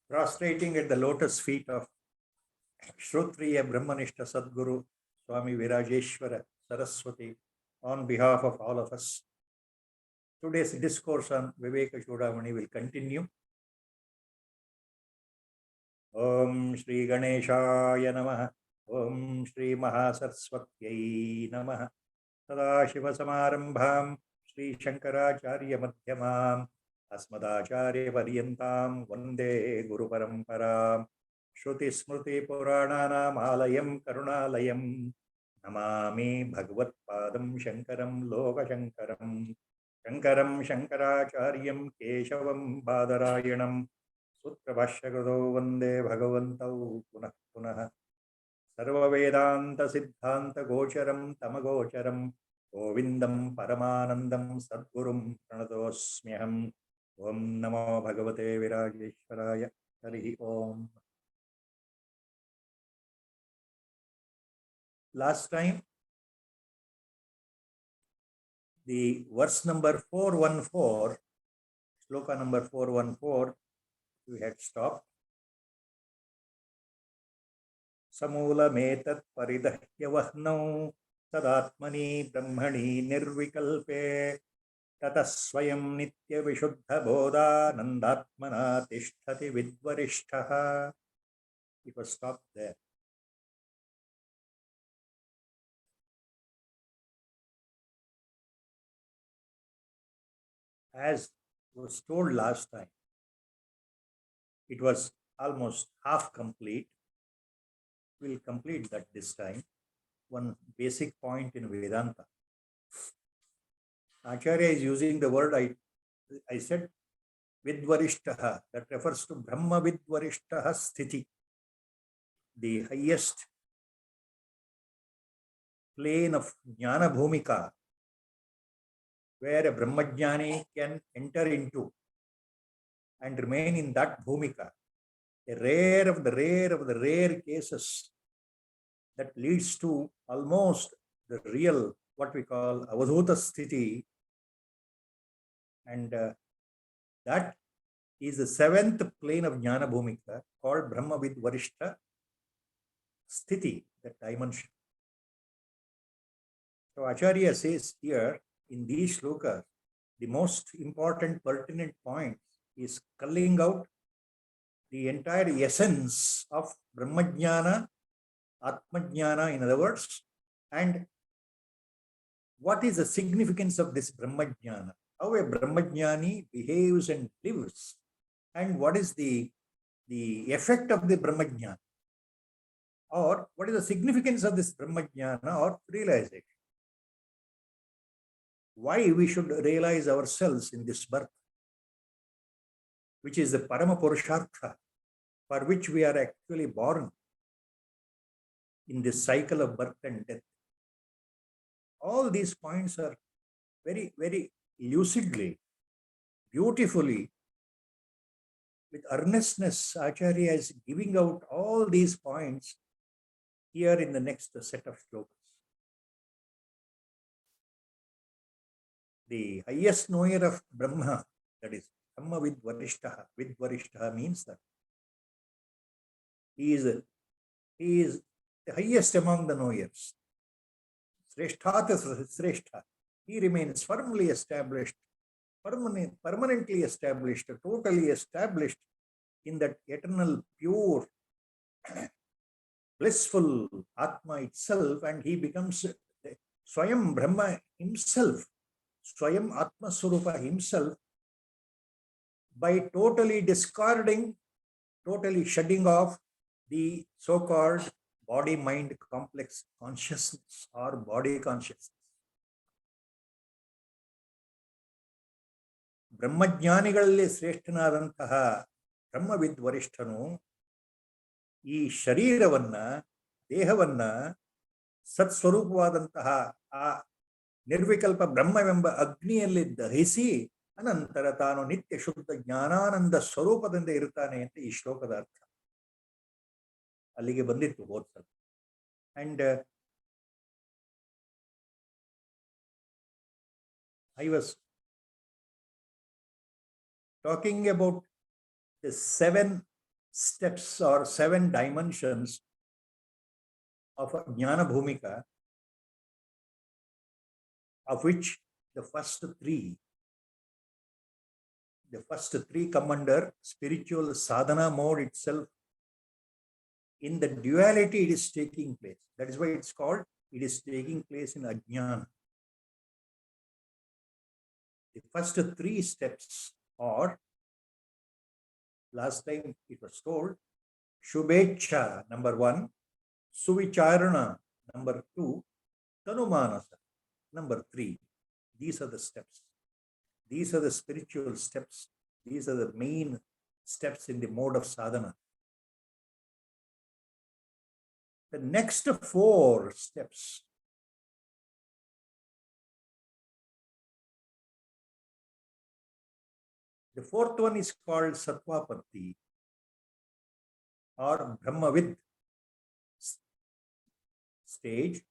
prostrating at the lotus feet of Shrotriya Brahmanishta Sadguru Swami Virajeshwara Saraswati on behalf of all of us. Today's discourse on Viveka Chudamani will continue. Om Shri Ganeshaya Namaha. Om Shri Mahasaraswatyai Namaha. Sadashiva Samarambham Shri Shankaracharya Madhyamam Asmadacharya Paryantam Vande Guru Paramparam Shruti Smriti Purananam Alayam Karunalayam Namami Bhagavatpadam Shankaram Loka Shankaram Shankaram Shankaracharyam Keshavam Badarayanam Sutra Bhashyakruto Vande Bhagavantau Punah Punah Sarva Vedanta Siddhanta Gocharam Tamagocharam Govindam Paramanandam Sadgurum Pranatosmyaham Om Namo Bhagavate Virajeshwaraya Harihi Om. Last time, the verse number 414, sloka number 414, we had stopped. Samula metat paridahya sadatmani brahmani nirvikalpe tatasvayam nitya vishuddha bodha nandatmana tishtati vidvarishtaha. It was stopped there. As was told last time, it was almost half complete. We'll complete that this time. One basic point in Vedanta. Acharya is using the word, I said, Vidvarishtaha, that refers to Brahma Vidvarishtaha Sthiti, the highest plane of Jnana Bhumika, where a Brahmajnani can enter into and remain in that Bhumika. A rare of the rare cases that leads to almost the real, what we call Avadhuta Sthiti. And that is the seventh plane of Jnana Bhumika called Brahma Vidvarishta Sthiti, that dimension. So Acharya says here in these shlokas, the most important pertinent point is culling out the entire essence of Brahmajnana, Atmajnana, in other words, and what is the significance of this Brahmajnana, how a Brahmajnani behaves and lives, and what is the effect of the Brahmajnana, or what is the significance of this Brahmajnana or realization. Why we should realize ourselves in this birth, which is the Parama Purushartha, for which we are actually born in this cycle of birth and death. All these points are very, very lucidly, beautifully, with earnestness, Acharya is giving out all these points here in the next set of shlokas. The highest knower of Brahma, that is Brahma Vidvarishtaha. Vidvarishtaha means that he is the highest among the knowers. Sreshthat Sreshtha. He remains firmly established, permanently established, totally established in that eternal, pure, blissful Atma itself, and he becomes Swayam Brahma himself, Swayam Atma Swarupa himself, by totally discarding, totally shedding off the so-called body-mind complex consciousness or body consciousness. ಬ್ರಹ್ಮಜ್ಞಾನಿಗಳಲ್ಲಿ ಶ್ರೇಷ್ಠನಾದಂತಹ ಬ್ರಹ್ಮವಿದ್ವರಿಷ್ಠನು ಈ ಶರೀರವನ್ನ, ದೇಹವನ್ನ ಸತ್ಸ್ವರೂಪವಾದಂತಹ ಆ ನಿರ್ವಿಕಲ್ಪ ಬ್ರಹ್ಮವೆಂಬ ಅಗ್ನಿಯಲ್ಲಿ ದಹಿಸಿ ಅನಂತರ ತಾನು ನಿತ್ಯ ಶುದ್ಧ ಜ್ಞಾನಾನಂದ ಸ್ವರೂಪದಿಂದ ಇರ್ತಾನೆ ಅಂತ ಈ ಶ್ಲೋಕದ ಅರ್ಥ. ಅಲ್ಲಿಗೆ ಬಂದಿತ್ತು ಹೋದ್ಸಲ. And I was talking about the 7 steps or 7 dimensions of a Jnana Bhumika, of which the first three come under spiritual sadhana mode itself. In the duality, it is taking place. That is why it's called, it is taking place in Ajnana. The first 3 steps are, last time it was told, Shubhecha, number 1, Suvicharana, number 2, Tanumanasa, number 3. These are the steps. These are the spiritual steps. These are the main steps in the mode of sadhana. The next 4 steps, the 4th one is called Sattvapatti or Brahmavid stage.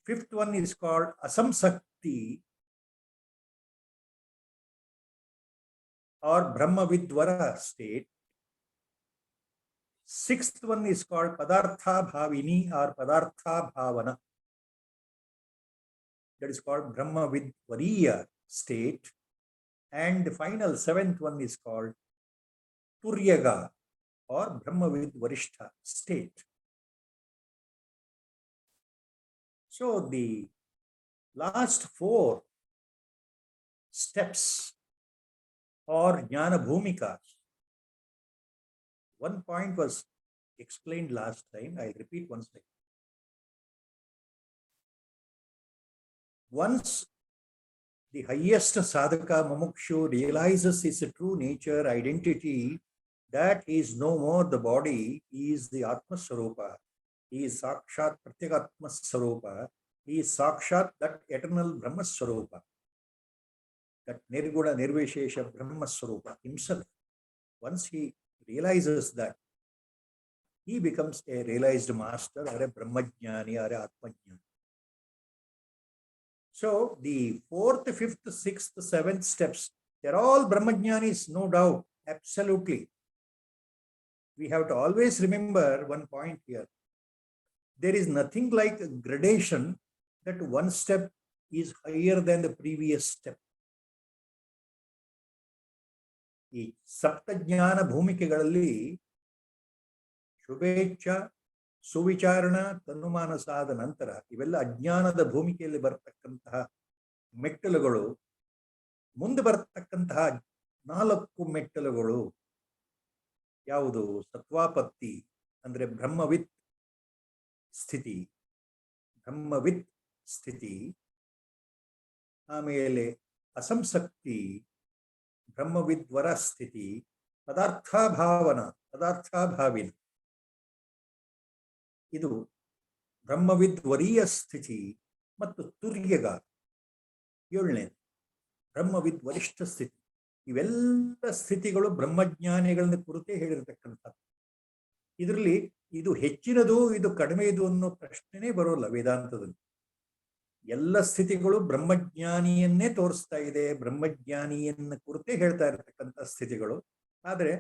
5th one is called Asamsakti or Brahmavidvara state. 6th one is called Padartha Bhavini or Padartha Bhavana. That is called Brahmavidvariya state. And the final 7th one is called Turyaga or Brahmavidvarishta state. So the last 4 steps or Jnana Bhumikas. One point was explained last time. I'll repeat once again. Once the highest sadhaka mumukshu realizes his true nature, identity, that is no more the body, he is the Atma Sarupa. He is Sakshat Pratyakatma Sarupa. He is Sakshat, that eternal Brahma Sarupa. That Nirguna Nirvishesha Brahma Sarupa himself. Once he realizes that, he becomes a realized master or a Brahmajnani or a Atmajnani. So the 4th, 5th, 6th, 7th steps, they're all Brahmajnanis, no doubt, absolutely. We have to always remember one point here. There is nothing like a gradation that one step is higher than the previous step. ಈ ಸಪ್ತಜ್ಞಾನ ಭೂಮಿಕೆಗಳಲ್ಲಿ ಶುಭೇಚ್ಛ, ಸುವಿಚಾರಣ, ತನುಮಾನಸಾದ ನಂತರ ಇವೆಲ್ಲ ಅಜ್ಞಾನದ ಭೂಮಿಕೆಯಲ್ಲಿ ಬರತಕ್ಕಂತಹ ಮೆಟ್ಟಲುಗಳು. ಮುಂದೆ ಬರತಕ್ಕಂತಹ 4 ಮೆಟ್ಟಲುಗಳು ಯಾವುದು? ಸತ್ವಾಪತ್ತಿ ಅಂದ್ರೆ ಬ್ರಹ್ಮವಿತ್ ಸ್ಥಿತಿ, ಆಮೇಲೆ ಅಸಂಸಕ್ತಿ, ಬ್ರಹ್ಮವಿದ್ವರ ಸ್ಥಿತಿ, ಪದಾರ್ಥಾಭಾವಿನ, ಇದು ಬ್ರಹ್ಮವಿದ್ವರೀಯ ಸ್ಥಿತಿ, ಮತ್ತು ತುರ್ಯಗ 7ನೇ ಬ್ರಹ್ಮವಿದ್ವರಿಷ್ಠ ಸ್ಥಿತಿ. ಇವೆಲ್ಲ ಸ್ಥಿತಿಗಳು ಬ್ರಹ್ಮಜ್ಞಾನಿಗಳನ್ನ ಕುರಿತೇ ಹೇಳಿರ್ತಕ್ಕಂಥದ್ದು. ಇದರಲ್ಲಿ ಇದು ಹೆಚ್ಚಿನದು, ಇದು ಕಡಿಮೆದು ಅನ್ನೋ ಪ್ರಶ್ನೆನೇ ಬರೋಲ್ಲ ವೇದಾಂತದಲ್ಲಿ. ಎಲ್ಲ ಸ್ಥಿತಿಗಳು ಬ್ರಹ್ಮಜ್ಞಾನಿಯನ್ನೇ ತೋರಿಸ್ತಾ ಇದೆ, ಬ್ರಹ್ಮಜ್ಞಾನಿಯನ್ನ ಕುರಿತೇ ಹೇಳ್ತಾ ಇರತಕ್ಕಂಥ ಸ್ಥಿತಿಗಳು. ಆದರೆ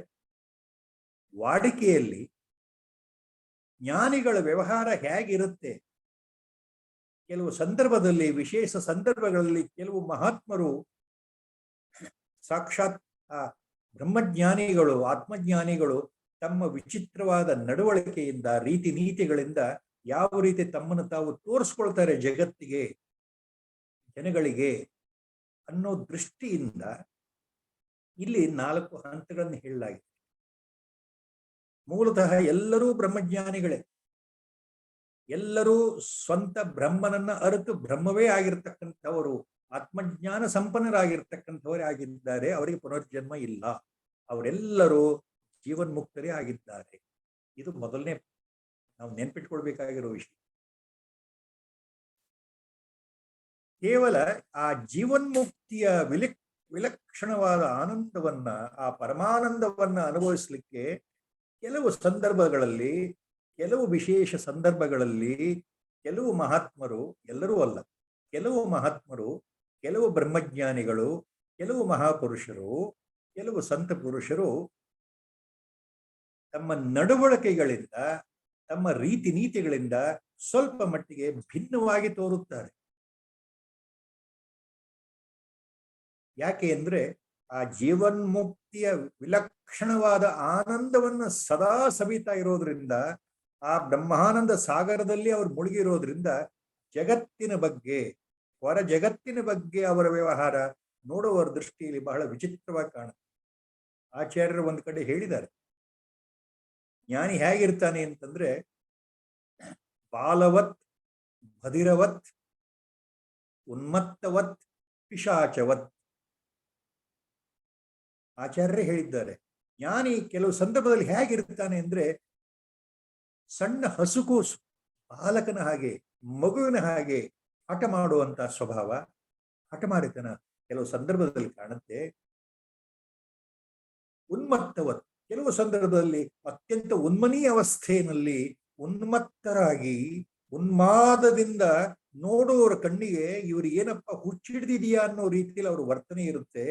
ವಾಡಿಕೆಯಲ್ಲಿ ಜ್ಞಾನಿಗಳ ವ್ಯವಹಾರ ಹೇಗಿರುತ್ತೆ, ಕೆಲವು ಸಂದರ್ಭದಲ್ಲಿ, ವಿಶೇಷ ಸಂದರ್ಭಗಳಲ್ಲಿ ಕೆಲವು ಮಹಾತ್ಮರು, ಸಾಕ್ಷಾತ್ ಬ್ರಹ್ಮಜ್ಞಾನಿಗಳು, ಆತ್ಮಜ್ಞಾನಿಗಳು ತಮ್ಮ ವಿಚಿತ್ರವಾದ ನಡವಳಿಕೆಯಿಂದ, ರೀತಿ ನೀತಿಗಳಿಂದ ಯಾವ ರೀತಿ ತಮ್ಮನ್ನು ತಾವು ತೋರಿಸ್ಕೊಳ್ತಾರೆ ಜಗತ್ತಿಗೆ, ಜನಗಳಿಗೆ ಅನ್ನೋ ದೃಷ್ಟಿಯಿಂದ ಇಲ್ಲಿ 4 ಹಂತಗಳನ್ನು ಹೇಳಲಾಗಿದೆ. ಮೂಲತಃ ಎಲ್ಲರೂ ಬ್ರಹ್ಮಜ್ಞಾನಿಗಳೇ, ಎಲ್ಲರೂ ಸ್ವಂತ ಬ್ರಹ್ಮನನ್ನ ಅರಿತು ಬ್ರಹ್ಮವೇ ಆಗಿರ್ತಕ್ಕಂಥವರು, ಆತ್ಮಜ್ಞಾನ ಸಂಪನ್ನರಾಗಿರ್ತಕ್ಕಂಥವರೇ ಆಗಿದ್ದಾರೆ. ಅವರಿಗೆ ಪುನರ್ಜನ್ಮ ಇಲ್ಲ, ಅವರೆಲ್ಲರೂ ಜೀವನ್ಮುಕ್ತರೇ ಆಗಿದ್ದಾರೆ. ಇದು ಮೊದಲನೇ ನಾವು ನೆನ್ಪಿಟ್ಕೊಳ್ಬೇಕಾಗಿರೋ ವಿಷಯ. ಕೇವಲ ಆ ಜೀವನ್ಮುಕ್ತಿಯ ವಿಲಕ್ಷಣವಾದ ಆನಂದವನ್ನ, ಆ ಪರಮಾನಂದವನ್ನ ಅನುಭವಿಸ್ಲಿಕ್ಕೆ ಕೆಲವು ಸಂದರ್ಭಗಳಲ್ಲಿ, ಕೆಲವು ವಿಶೇಷ ಸಂದರ್ಭಗಳಲ್ಲಿ ಕೆಲವು ಮಹಾತ್ಮರು, ಎಲ್ಲರೂ ಅಲ್ಲ, ಕೆಲವು ಮಹಾತ್ಮರು, ಕೆಲವು ಬ್ರಹ್ಮಜ್ಞಾನಿಗಳು, ಕೆಲವು ಮಹಾಪುರುಷರು, ಕೆಲವು ಸಂತ ಪುರುಷರು ತಮ್ಮ ನಡವಳಿಕೆಗಳಿಂದ, ತಮ್ಮ ರೀತಿ ನೀತಿಗಳಿಂದ ಸ್ವಲ್ಪ ಮಟ್ಟಿಗೆ ಭಿನ್ನವಾಗಿ ತೋರುತ್ತಾರೆ. ಯಾಕೆ ಅಂದ್ರೆ ಆ ಜೀವನ್ಮುಕ್ತಿಯ ವಿಲಕ್ಷಣವಾದ ಆನಂದವನ್ನು ಸದಾ ಸವಿತಾ ಇರೋದ್ರಿಂದ, ಆ ಬ್ರಹ್ಮಾನಂದ ಸಾಗರದಲ್ಲಿ ಅವರು ಮುಳುಗಿರೋದ್ರಿಂದ ಜಗತ್ತಿನ ಬಗ್ಗೆ, ಹೊರ ಜಗತ್ತಿನ ಬಗ್ಗೆ ಅವರ ವ್ಯವಹಾರ ನೋಡುವವರ ದೃಷ್ಟಿಯಲ್ಲಿ ಬಹಳ ವಿಚಿತ್ರವಾಗಿ ಕಾಣುತ್ತೆ. ಆಚಾರ್ಯರು ಒಂದು ಕಡೆ ಹೇಳಿದ್ದಾರೆ, ಜ್ಞಾನಿ ಹೇಗಿರ್ತಾನೆ ಅಂತಂದ್ರೆ ಬಾಲವತ್, ಬಧಿರವತ್, ಉನ್ಮತ್ತವತ್, ಪಿಶಾಚವತ್. ಆಚಾರ್ಯರೇ ಹೇಳಿದ್ದಾರೆ, ಜ್ಞಾನಿ ಕೆಲವು ಸಂದರ್ಭದಲ್ಲಿ ಹೇಗಿರ್ತಾನೆ ಅಂದ್ರೆ ಸಣ್ಣ ಹಸುಕೂಸು, ಬಾಲಕನ ಹಾಗೆ, ಮಗುವಿನ ಹಾಗೆ ಹಠ ಮಾಡುವಂತ ಸ್ವಭಾವ, ಹಠಮಾರಿತನ ಕೆಲವು ಸಂದರ್ಭದಲ್ಲಿ ಕಾಣುತ್ತೆ. ಉನ್ಮತ್ತವತ್, ಕೆಲವು ಸಂದರ್ಭದಲ್ಲಿ ಅತ್ಯಂತ ಉನ್ಮನೀಯ ಅವಸ್ಥೆಯಲ್ಲಿ ಉನ್ಮತ್ತರಾಗಿ ಉನ್ಮಾದದಿಂದ ನೋಡುವವರ ಕಣ್ಣಿಗೆ ಇವರು ಏನಪ್ಪ ಹುಚ್ಚಿಡ್ದಿದೆಯಾ ಅನ್ನೋ ರೀತಿಯಲ್ಲಿ ಅವ್ರ ವರ್ತನೆ ಇರುತ್ತೆ.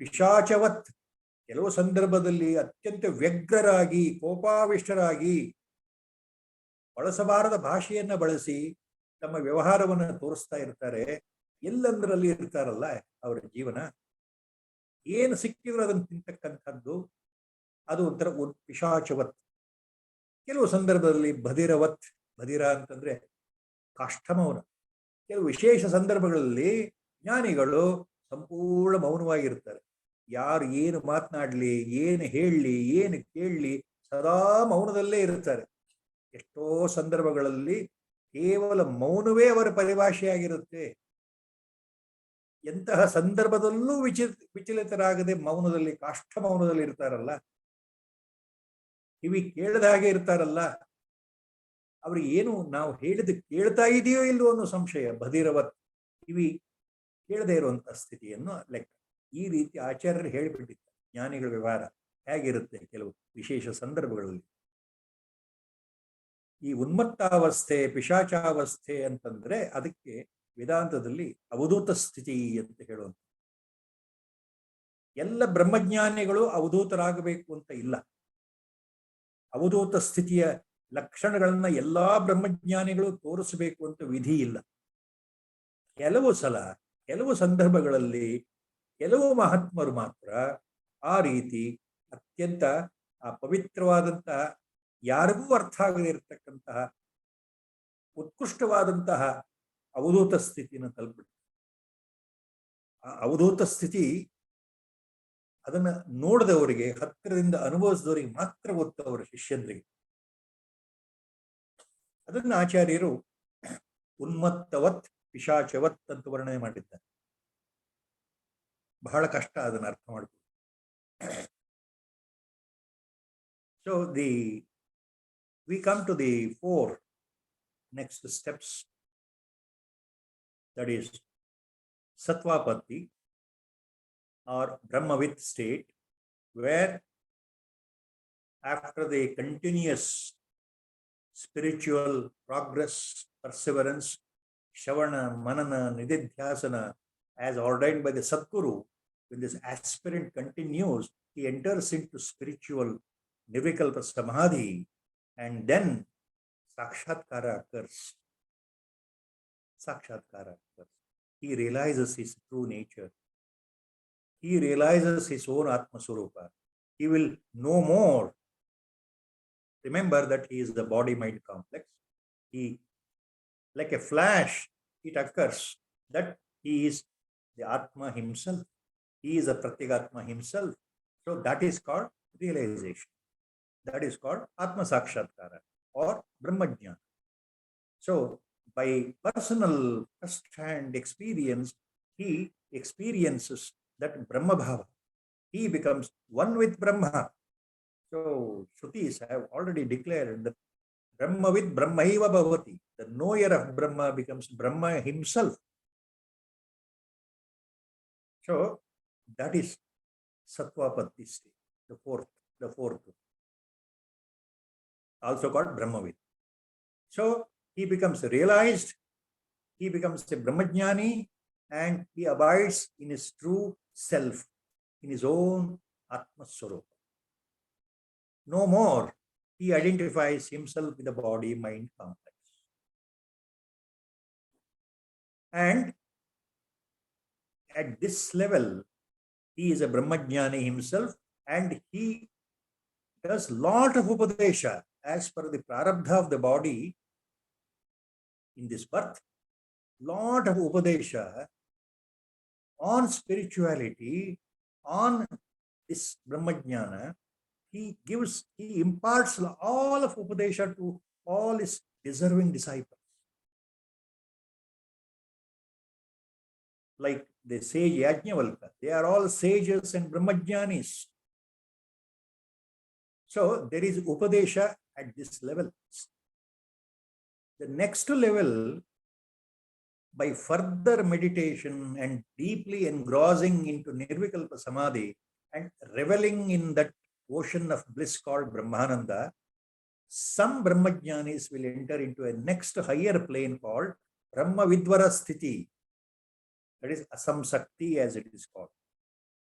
ಪಿಶಾಚವತ್, ಕೆಲವು ಸಂದರ್ಭದಲ್ಲಿ ಅತ್ಯಂತ ವ್ಯಗ್ರರಾಗಿ, ಕೋಪಾವಿಷ್ಟರಾಗಿ, ಬಳಸಬಾರದ ಭಾಷೆಯನ್ನ ಬಳಸಿ ತಮ್ಮ ವ್ಯವಹಾರವನ್ನು ತೋರಿಸ್ತಾ ಇರ್ತಾರೆ. ಎಲ್ಲಂದ್ರಲ್ಲಿ ಇರ್ತಾರಲ್ಲ ಅವರ ಜೀವನ, ಏನು ಸಿಕ್ಕಿದ್ರು ಅದನ್ನು ತಿಂತಕ್ಕಂಥದ್ದು, ಅದು ಒಂಥರ ಪಿಶಾಚವತ್. ಕೆಲವು ಸಂದರ್ಭದಲ್ಲಿ ಬಧಿರವತ್, ಬಧಿರ ಅಂತಂದ್ರೆ ಕಾಷ್ಠಮೌನ. ಕೆಲವು ವಿಶೇಷ ಸಂದರ್ಭಗಳಲ್ಲಿ ಜ್ಞಾನಿಗಳು ಸಂಪೂರ್ಣ ಮೌನವಾಗಿರ್ತಾರೆ. ಯಾರು ಏನು ಮಾತನಾಡ್ಲಿ, ಏನು ಹೇಳಲಿ, ಏನು ಕೇಳಲಿ, ಸದಾ ಮೌನದಲ್ಲೇ ಇರ್ತಾರೆ. ಎಷ್ಟೋ ಸಂದರ್ಭಗಳಲ್ಲಿ ಕೇವಲ ಮೌನವೇ ಅವರ ಪರಿಭಾಷೆಯಾಗಿರುತ್ತೆ. ಎಂತಹ ಸಂದರ್ಭದಲ್ಲೂ ವಿಚಲಿತರಾಗದೆ ಮೌನದಲ್ಲಿ, ಕಾಷ್ಠ ಮೌನದಲ್ಲಿ ಇರ್ತಾರಲ್ಲ, ಕಿವಿ ಕೇಳದ ಹಾಗೆ ಇರ್ತಾರಲ್ಲ, ಅವ್ರಿಗೆ ಏನು ನಾವು ಹೇಳಿದ ಕೇಳ್ತಾ ಇದೆಯೋ ಇಲ್ವೋ ಅನ್ನೋ ಸಂಶಯ. ಬಧಿರವತ್, ಕಿವಿ ಕೇಳದೇ ಇರುವಂತ ಸ್ಥಿತಿಯನ್ನು ಲೆಕ್ಕ. ಈ ರೀತಿ ಆಚಾರ್ಯರು ಹೇಳಿಬಿಟ್ಟಿದ್ದಾರೆ ಜ್ಞಾನಿಗಳ ವ್ಯವಹಾರ ಹೇಗಿರುತ್ತೆ ಕೆಲವು ವಿಶೇಷ ಸಂದರ್ಭಗಳಲ್ಲಿ. ಈ ಉನ್ಮತ್ತಾವಸ್ಥೆ, ಪಿಶಾಚಾವಸ್ಥೆ ಅಂತಂದ್ರೆ ಅದಕ್ಕೆ ವೇದಾಂತದಲ್ಲಿ ಅವಧೂತ ಸ್ಥಿತಿ ಅಂತ ಹೇಳುವಂತ. ಎಲ್ಲ ಬ್ರಹ್ಮಜ್ಞಾನಿಗಳು ಅವಧೂತರಾಗಬೇಕು ಅಂತ ಇಲ್ಲ. ಅವಧೂತ ಸ್ಥಿತಿಯ ಲಕ್ಷಣಗಳನ್ನ ಎಲ್ಲಾ ಬ್ರಹ್ಮಜ್ಞಾನಿಗಳು ತೋರಿಸಬೇಕು ಅಂತ ವಿಧಿ ಇಲ್ಲ. ಕೆಲವು ಸಲ, ಕೆಲವು ಸಂದರ್ಭಗಳಲ್ಲಿ ಕೆಲವು ಮಹಾತ್ಮರು ಮಾತ್ರ ಆ ರೀತಿ ಅತ್ಯಂತ ಪವಿತ್ರವಾದಂತಹ, ಯಾರಿಗೂ ಅರ್ಥ ಆಗದೇ ಇರತಕ್ಕಂತಹ ಉತ್ಕೃಷ್ಟವಾದಂತಹ ಅವಧೂತ ಸ್ಥಿತಿಯನ್ನು ತಲುಪಿಬಿಡ್ತಾರೆ. ಆ ಅವಧೂತ ಸ್ಥಿತಿ ಅದನ್ನ ನೋಡಿದವರಿಗೆ, ಹತ್ತಿರದಿಂದ ಅನುಭವಿಸಿದವರಿಗೆ ಮಾತ್ರ ಗೊತ್ತು, ಅವರ ಶಿಷ್ಯಂದ್ರಿಗೆ. ಅದನ್ನ ಆಚಾರ್ಯರು ಉನ್ಮತ್ತವತ್, ಪಿಶಾಚವತ್ ಅಂತ ವರ್ಣನೆ ಮಾಡಿದ್ದಾರೆ. ಬಹಳ ಕಷ್ಟ ಅದನ್ನು ಅರ್ಥ ಮಾಡ್ಬೋದು. So we come to the 4 next steps, that is sattvapatti or brahmavit state, where after the continuous spiritual progress, perseverance, shavana, manana, nididhyasana, as ordained by the Sadguru, when this aspirant continues, he enters into spiritual Nirvikalpa Samadhi, and then Sakshatkara occurs. Sakshatkara occurs. He realizes his true nature. He realizes his own Atma Swarupa. He will no more remember that he is the body-mind complex. He, like a flash, it occurs that he is the Atma himself. He is a Pratyagatma himself. So that is called realization. That is called Atma Sakshatkara or Brahmajnani. So by personal first-hand experience, he experiences that Brahma Bhava. He becomes one with Brahma. So Shrutis have already declared that Brahma with Brahmaiva Bhavati. The knower of Brahma becomes Brahma himself. So that is Sattvapatti state, the fourth. Also called Brahmavit. So he becomes realized, he becomes a Brahmajnani, and he abides in his true self, in his own Atma Swarupa. No more he identifies himself with the body-mind complex. And at this level, he is a Brahmajnani himself, and he does lot of upadesha as per the prarabdha of the body in this birth. Lot of upadesha on spirituality, on this Brahmajnana. He imparts all of upadesha to all his deserving disciples. Like the sage Yajnavalkya, they are all sages and Brahmajnanis. So there is upadesha at this level. The next level, by further meditation and deeply engrossing into Nirvikalpa Samadhi and reveling in that ocean of bliss called Brahmananda, some Brahmajnanis will enter into a next higher plane called Brahma Vidvara Sthiti. That is Asamsakti, as it is called.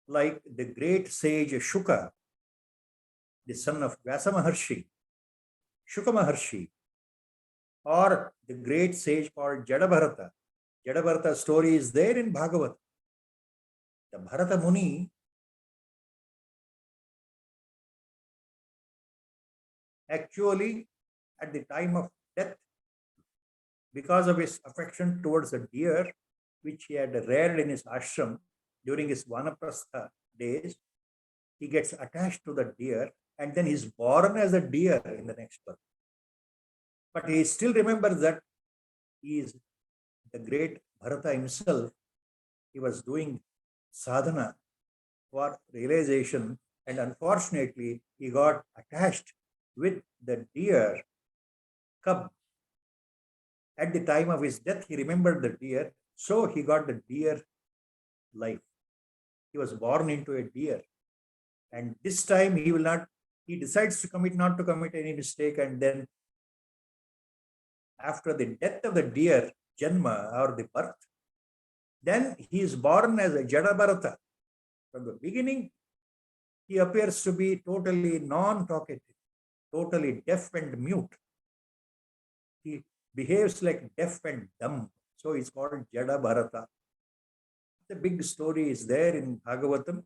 Like the great sage Shuka, the son of Vyasa Maharshi, Shuka Maharshi, or the great sage called Jadabharata. Jadabharata's story is there in Bhagavatam. The Bharata Muni actually, at the time of death, because of his affection towards the deer, which he had reared in his ashram during his Vanaprastha days, he gets attached to the deer, and then he's born as a deer in the next birth. But he still remembers that he is the great Bharata himself. He was doing sadhana for realization, and unfortunately, he got attached with the deer cub. At the time of his death, he remembered the deer, so he got the deer life. He was born into a deer, and this time he decides to not to commit any mistake, and then after the death of the deer, Janma or the birth, then he is born as a Jadabharata. From the beginning, he appears to be totally non-talkative, totally deaf and mute. He behaves like deaf and dumb. So it's called Jadabharata. The big story is there in Bhagavatam.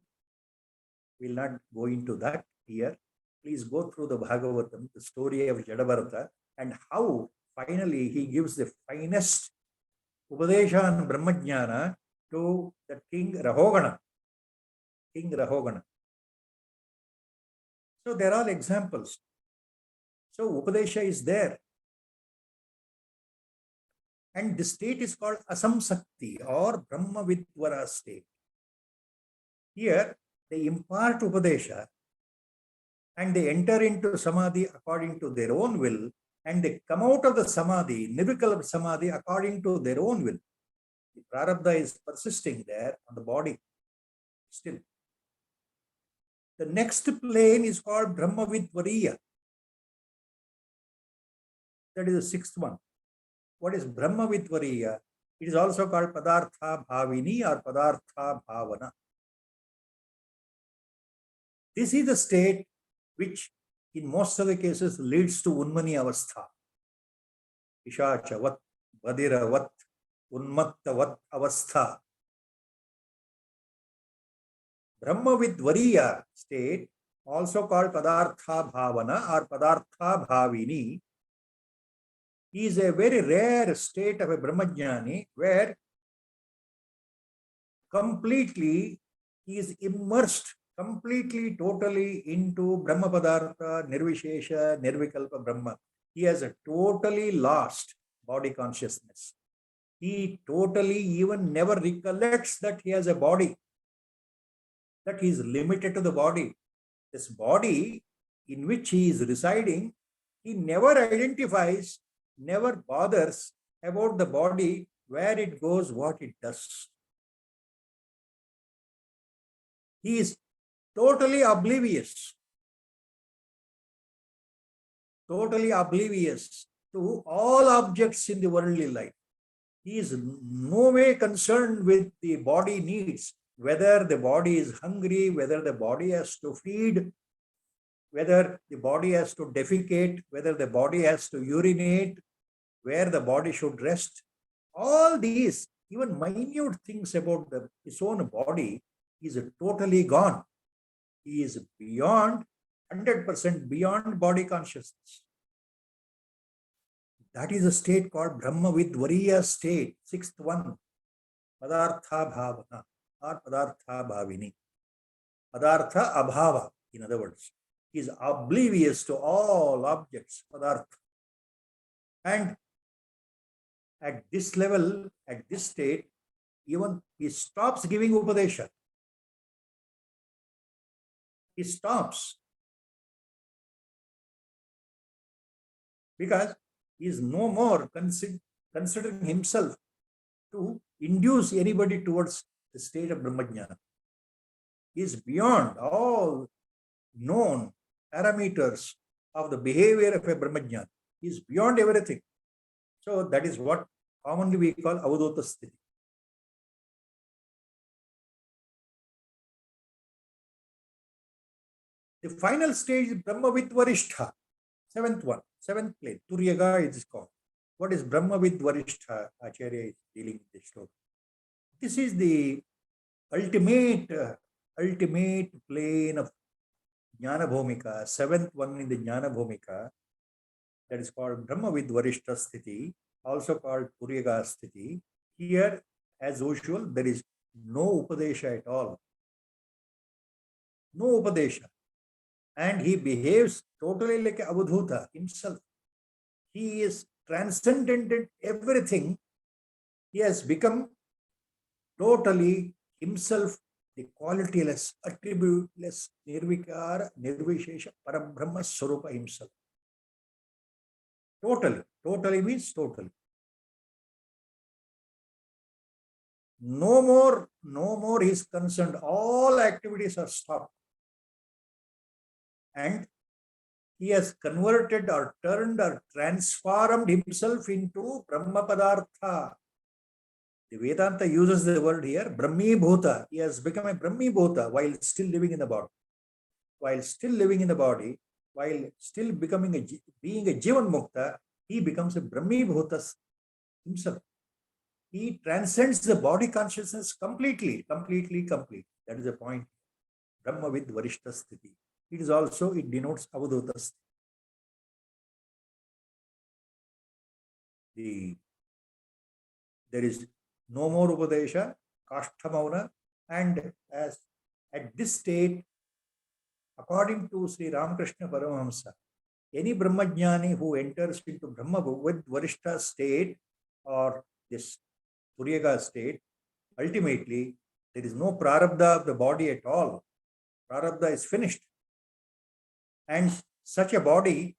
We'll not go into that here. Please go through the Bhagavatam, the story of Jadabharata, and how finally he gives the finest Upadesha and Brahmajnana to the King Rahogana. King Rahogana. So there are examples. So Upadesha is there. And the state is called Asamsakti or Brahma Vidvara state. Here they impart Upadesha and they enter into Samadhi according to their own will, and they come out of the Samadhi, Nirvikalpa Samadhi, according to their own will. The Prarabdha is persisting there on the body still. The next plane is called Brahma Vidvariya. That is the sixth one. What is Brahma Vidvariya? It is also called Padartha Bhavini or Padartha Bhavana. This is the state which in most of the cases leads to Unmani Avastha. Ishachavat, Vadiravat, Unmattavat Avastha. Brahma Vidvariya state, also called Padartha Bhavana or Padartha Bhavini, is a very rare state of a Brahmajnani where completely he is immersed completely, totally into Brahma Padartha, Nirvishesha, Nirvikalpa Brahma. He has a totally lost body consciousness. He totally even never recollects that he has a body, that he is limited to the body. This body in which he is residing, he never identifies, never bothers about the body, where it goes, what it does. He is totally oblivious to all objects in the worldly life. He is no way concerned with the body needs. whether the body is hungry, whether the body has to feed, whether the body has to defecate, whether the body has to urinate, where the body should rest. All these, even minute things about his own body, is totally gone. He is beyond, 100% beyond body consciousness. That is a state called Brahma Vidvariya state, sixth one, Padartha Bhavana or Padartha Bhavini. Padartha Abhava, in other words, he is oblivious to all objects, Padartha. And at this level, at this state, even he stops giving Upadesha. He stops. Because he is no more considering himself to induce anybody towards the state of Brahmajnana. He is beyond all known parameters of the behavior of a Brahmajnana. He is beyond everything. So that is what commonly we call Avadota Sthiti. The final stage is Brahma Vidvarishtha, seventh one, seventh plane, Turyaga it is called. What is Brahma Vidvarishtha? Acharya is dealing with this sloka. This is the ultimate plane of Jnana Bhumika, seventh one in the Jnana Bhumika, that is called Brahma Vidvarishta Sthiti, also called Turyaga Sthiti. Here, as usual, there is no Upadesha at all. No Upadesha. And he behaves totally like Avadhuta himself. He is transcendent everything. He has become totally himself the qualityless, attributeless, nirvikara, nirvishesha, parabrahma swarupa himself. Totally means totally. No more he is concerned. All activities are stopped. And he has converted or turned or transformed himself into Brahma Padartha. The Vedanta uses the word here, Brahmi Bhuta. He has become a Brahmi Bhuta while still living in the body. While still living in the body, while still being a Jivan Mukta, he becomes a Brahmi Bhuta himself. He transcends the body consciousness completely. That is the point. Brahma with Varishta Sthiti. It is also, it denotes Avadhuta Sthiti. There is no more Upadesha, Kashtha Mauna, and as at this state, according to Sri Ramakrishna Paramahamsa, any Brahmajnani who enters into Brahma with Varishta state or this Turyaga state, ultimately there is no prarabdha of the body at all. Prarabdha is finished. And such a body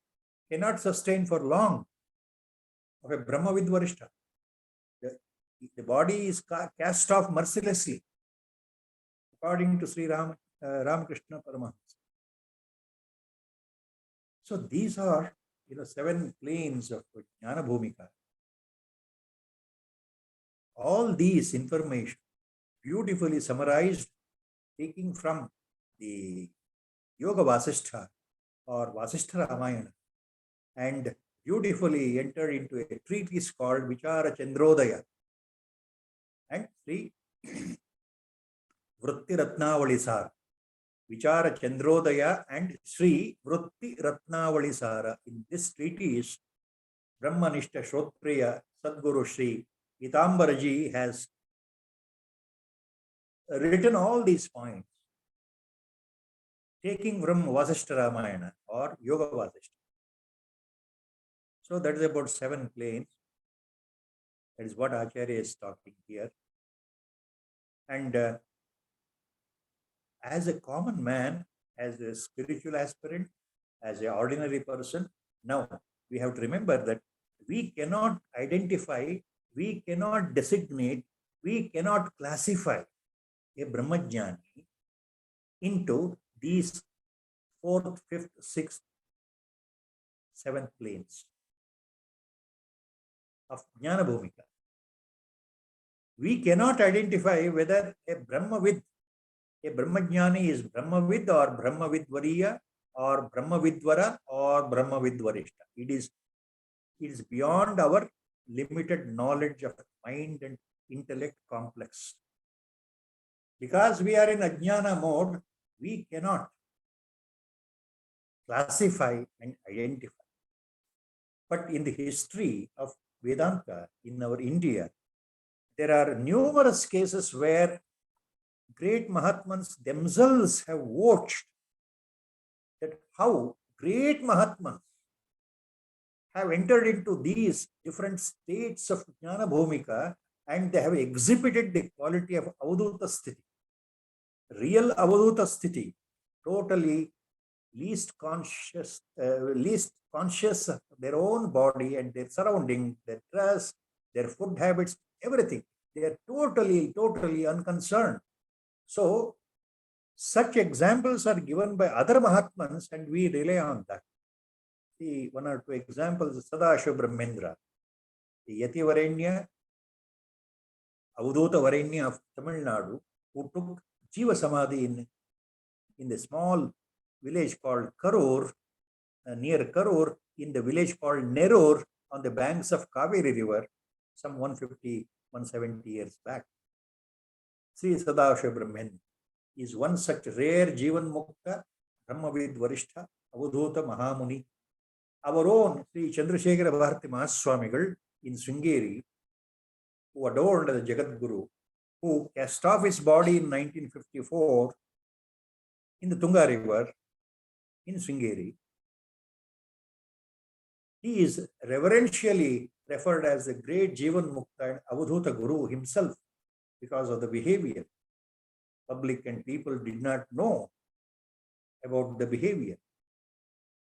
cannot sustain for long of a Brahma with Varishta. The body is cast off mercilessly, according to Sri Ramakrishna Paramahamsa. So these are 7 planes of Jnana Bhumika. All these information beautifully summarized, taking from the Yoga Vasishtha or Vasishtha Ramayana, and beautifully entered into a treatise called Vichara Chandrodaya and Sri Vritti Ratnavali Sara. Vichara Chandrodaya and Sri Vritti Ratnavali Sara. In this treatise, Brahmanishta Shrotriya Sadguru Sri Pitambaraji has written all these points, taking from Vasishtha Ramayana or Yoga Vasishtha. So that is about 7 planes. That is what Acharya is talking here. And as a common man, as a spiritual aspirant, as an ordinary person, now we have to remember that we cannot identify, we cannot designate, we cannot classify a Brahmajnani into these 4th, 5th, 6th, 7th planes of Jnana Bhumika. we cannot identify whether a Brahmajnani is Brahmavid or Brahmavidvariya or Brahmavidvara or Brahmavidvarishta. It is beyond our limited knowledge of mind and intellect complex. Because we are in Ajnana mode, we cannot classify and identify. But in the history of Vedanta in our India, there are numerous cases where great Mahatmans themselves have watched that how great Mahatmans have entered into these different states of Jnana Bhumika and they have exhibited the quality of Avadhuta Sthiti. Real Avadhuta Sthiti, totally least conscious of their own body and their surrounding, their dress, their food habits, everything. They are totally unconcerned. So, such examples are given by other Mahatmans and we rely on that. See, one or two examples, Sadashiva Brahmendra, the Yati Varenya, Avadhuta Varenya of Tamil Nadu, who took Jiva Samadhi in the small village called Karur, near Karur, in the village called Nerur, on the banks of Kaveri River, some 150, 170 years back. Sri Sadashiva Brahmendra is one such rare Jivan Mukta, Brahmavid Varishtha, Avadhuta Mahamuni. Our own Sri Chandrasekhara Bharati Mahaswamigal in Sringeri, who adorned the Jagat Guru, who cast off his body in 1954 in the Tunga River in Sringeri. He is reverentially referred as the great Jivan Mukta and Avadhuta Guru himself because of the behavior. Public and people did not know about the behavior.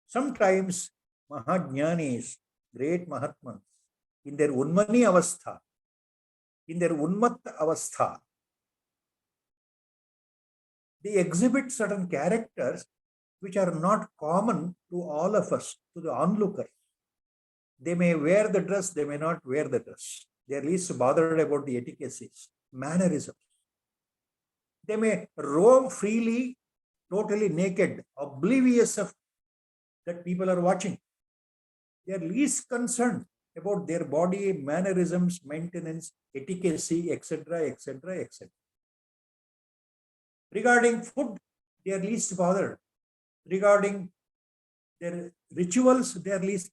Sometimes Mahajnanis, great Mahatmans, in their Unmani Avastha, in their Unmat Avastha, they exhibit certain characters which are not common to all of us, to the onlookers. They may wear the dress, they may not wear the dress. They are least bothered about the etiquettes, mannerisms. They may roam freely, totally naked, oblivious of that people are watching. They are least concerned about their body, mannerisms, maintenance, etiquette, etc., etc., etc. Regarding food, they are least bothered. Regarding their rituals, they are least